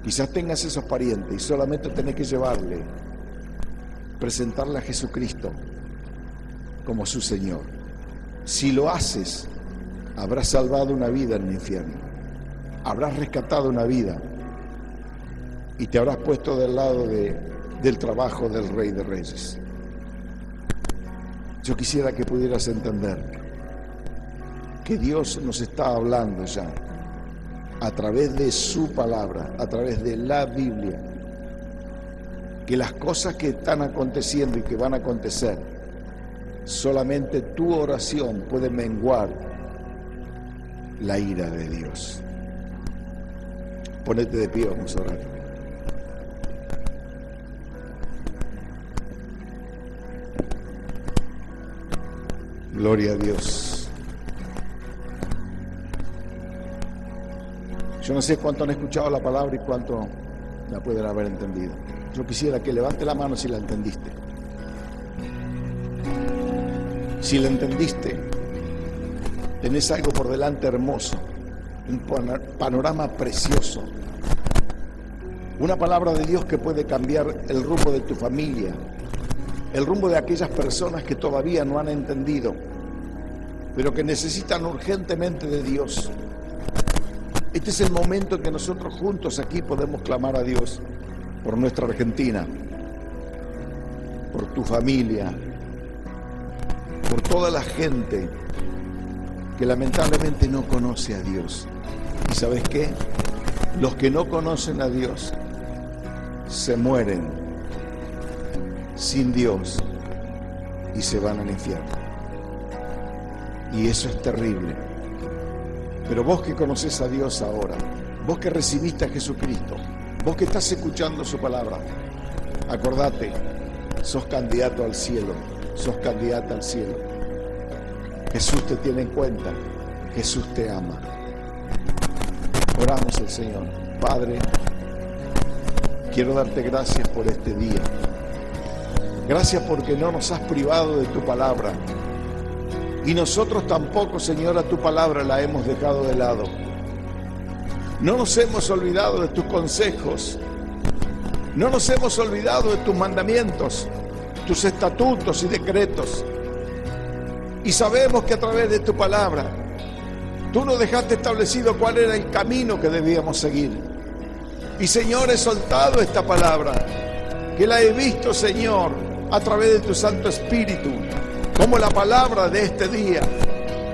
Quizás tengas esos parientes y solamente tenés que llevarle, presentarle a Jesucristo como su Señor. Si lo haces, habrás salvado una vida en el infierno, habrás rescatado una vida y te habrás puesto del lado del trabajo del Rey de Reyes. Yo quisiera que pudieras entender que Dios nos está hablando ya a través de su palabra, a través de la Biblia, que las cosas que están aconteciendo y que van a acontecer, solamente tu oración puede menguar la ira de Dios. Ponete de pie, vamos a orar. Gloria a Dios. Yo no sé cuánto han escuchado la palabra y cuánto la pueden haber entendido. Yo quisiera que levante la mano si la entendiste. Si la entendiste, tenés algo por delante hermoso, un panorama precioso. Una palabra de Dios que puede cambiar el rumbo de tu familia, el rumbo de aquellas personas que todavía no han entendido, pero que necesitan urgentemente de Dios. Este es el momento en que nosotros juntos aquí podemos clamar a Dios por nuestra Argentina, por tu familia, por toda la gente que lamentablemente no conoce a Dios. ¿Y sabes qué? Los que no conocen a Dios se mueren sin Dios y se van al infierno. Y eso es terrible. Pero vos que conocés a Dios ahora, vos que recibiste a Jesucristo, vos que estás escuchando su palabra, acordate, sos candidato al cielo, sos candidata al cielo. Jesús te tiene en cuenta, Jesús te ama. Oramos al Señor. Padre, quiero darte gracias por este día. Gracias porque no nos has privado de tu palabra. Y nosotros tampoco, Señor, a tu palabra la hemos dejado de lado. No nos hemos olvidado de tus consejos. No nos hemos olvidado de tus mandamientos, tus estatutos y decretos. Y sabemos que a través de tu palabra, tú nos dejaste establecido cuál era el camino que debíamos seguir. Y Señor, he soltado esta palabra, que la he visto, Señor, a través de tu Santo Espíritu, como la palabra de este día,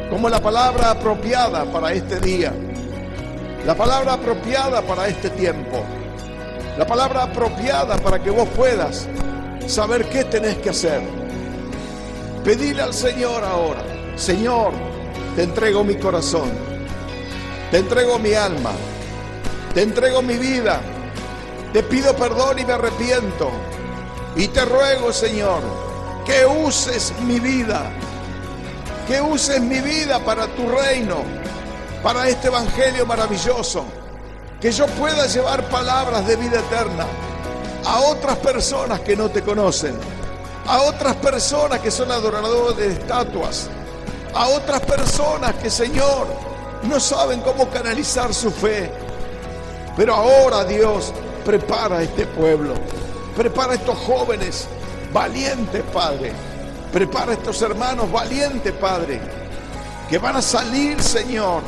como la palabra apropiada para este día, la palabra apropiada para este tiempo, la palabra apropiada para que vos puedas saber qué tenés que hacer. Pedile al Señor ahora: Señor, te entrego mi corazón, te entrego mi alma, te entrego mi vida, te pido perdón y me arrepiento, y te ruego, Señor, que uses mi vida, para tu reino, para este evangelio maravilloso, que yo pueda llevar palabras de vida eterna a otras personas que no te conocen, a otras personas que son adoradores de estatuas, a otras personas que, Señor, no saben cómo canalizar su fe. Pero ahora, Dios, prepara a este pueblo, prepara a estos jóvenes valientes, Padre, prepara a estos hermanos valientes, Padre, que van a salir, Señor,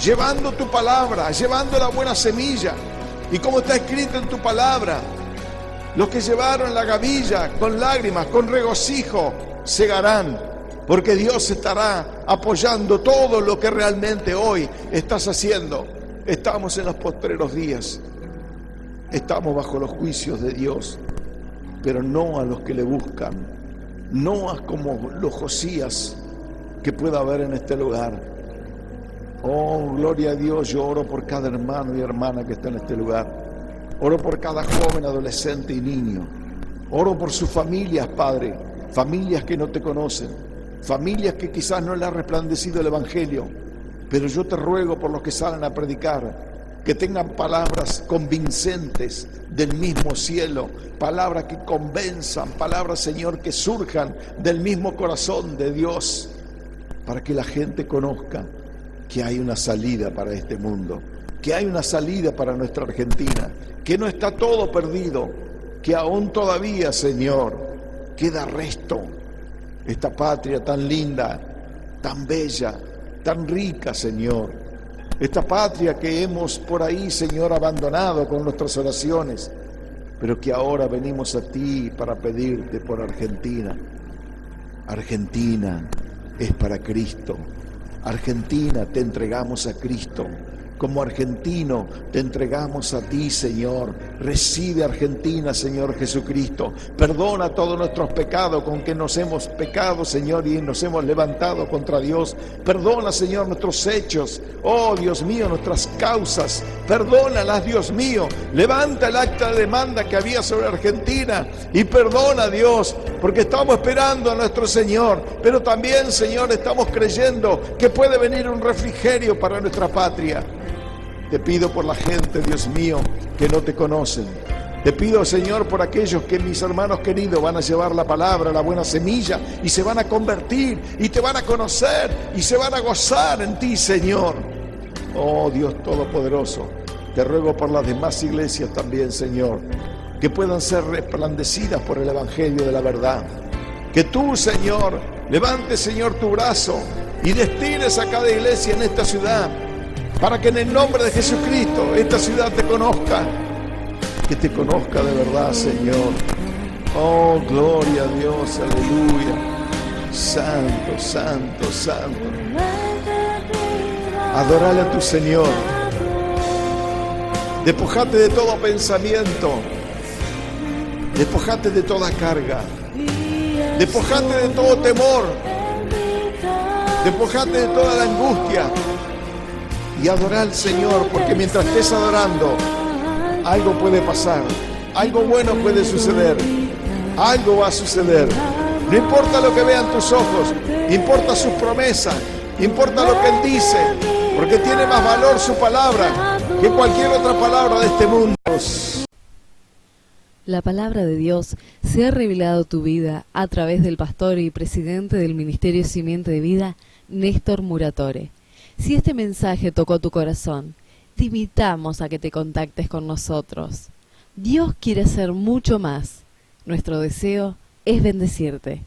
llevando tu palabra, llevando la buena semilla. Y como está escrito en tu palabra, los que llevaron la gavilla con lágrimas, con regocijo, segarán, porque Dios estará apoyando todo lo que realmente hoy estás haciendo. Estamos en los postreros días, estamos bajo los juicios de Dios, pero no a los que le buscan, no a como los Josías que pueda haber en este lugar. Oh, gloria a Dios. Yo oro por cada hermano y hermana que está en este lugar. Oro por cada joven, adolescente y niño. Oro por sus familias, Padre, familias que no te conocen, familias que quizás no le ha resplandecido el Evangelio, pero yo te ruego por los que salen a predicar, que tengan palabras convincentes del mismo cielo, palabras que convenzan, palabras, Señor, que surjan del mismo corazón de Dios, para que la gente conozca que hay una salida para este mundo, que hay una salida para nuestra Argentina, que no está todo perdido, que aún todavía, Señor, queda resto. Esta patria tan linda, tan bella, tan rica, Señor. Esta patria que hemos por ahí, Señor, abandonado con nuestras oraciones, pero que ahora venimos a ti para pedirte por Argentina. Argentina es para Cristo. Argentina, te entregamos a Cristo como argentino te entregamos a ti, Señor. Recibe Argentina, Señor Jesucristo. Perdona todos nuestros pecados con que nos hemos pecado, Señor, y nos hemos levantado contra Dios. Perdona, Señor, nuestros hechos. Oh, Dios mío, nuestras causas. Perdónalas, Dios mío. Levanta el acta de demanda que había sobre Argentina y perdona, Dios, porque estamos esperando a nuestro Señor. Pero también, Señor, estamos creyendo que puede venir un refrigerio para nuestra patria. Te pido por la gente, Dios mío, que no te conocen. Te pido, Señor, por aquellos que mis hermanos queridos van a llevar la palabra, la buena semilla, y se van a convertir, y te van a conocer, y se van a gozar en ti, Señor. Oh, Dios Todopoderoso, te ruego por las demás iglesias también, Señor, que puedan ser resplandecidas por el Evangelio de la verdad. Que tú, Señor, levantes, Señor, tu brazo y destines a cada iglesia en esta ciudad, para que en el nombre de Jesucristo esta ciudad te conozca, que te conozca de verdad, Señor. Oh, gloria a Dios, aleluya. Santo, santo, santo. Adorale a tu Señor. Despojate de todo pensamiento. Despojate de toda carga. Despojate de todo temor. Despojate de toda la angustia. Y adora al Señor, porque mientras estés adorando, algo puede pasar, algo bueno puede suceder, algo va a suceder. No importa lo que vean tus ojos, importa sus promesas, importa lo que Él dice, porque tiene más valor su palabra que cualquier otra palabra de este mundo. La palabra de Dios se ha revelado a tu vida a través del pastor y presidente del Ministerio Simiente de Vida, Néstor Muratore. Si este mensaje tocó tu corazón, te invitamos a que te contactes con nosotros. Dios quiere hacer mucho más. Nuestro deseo es bendecirte.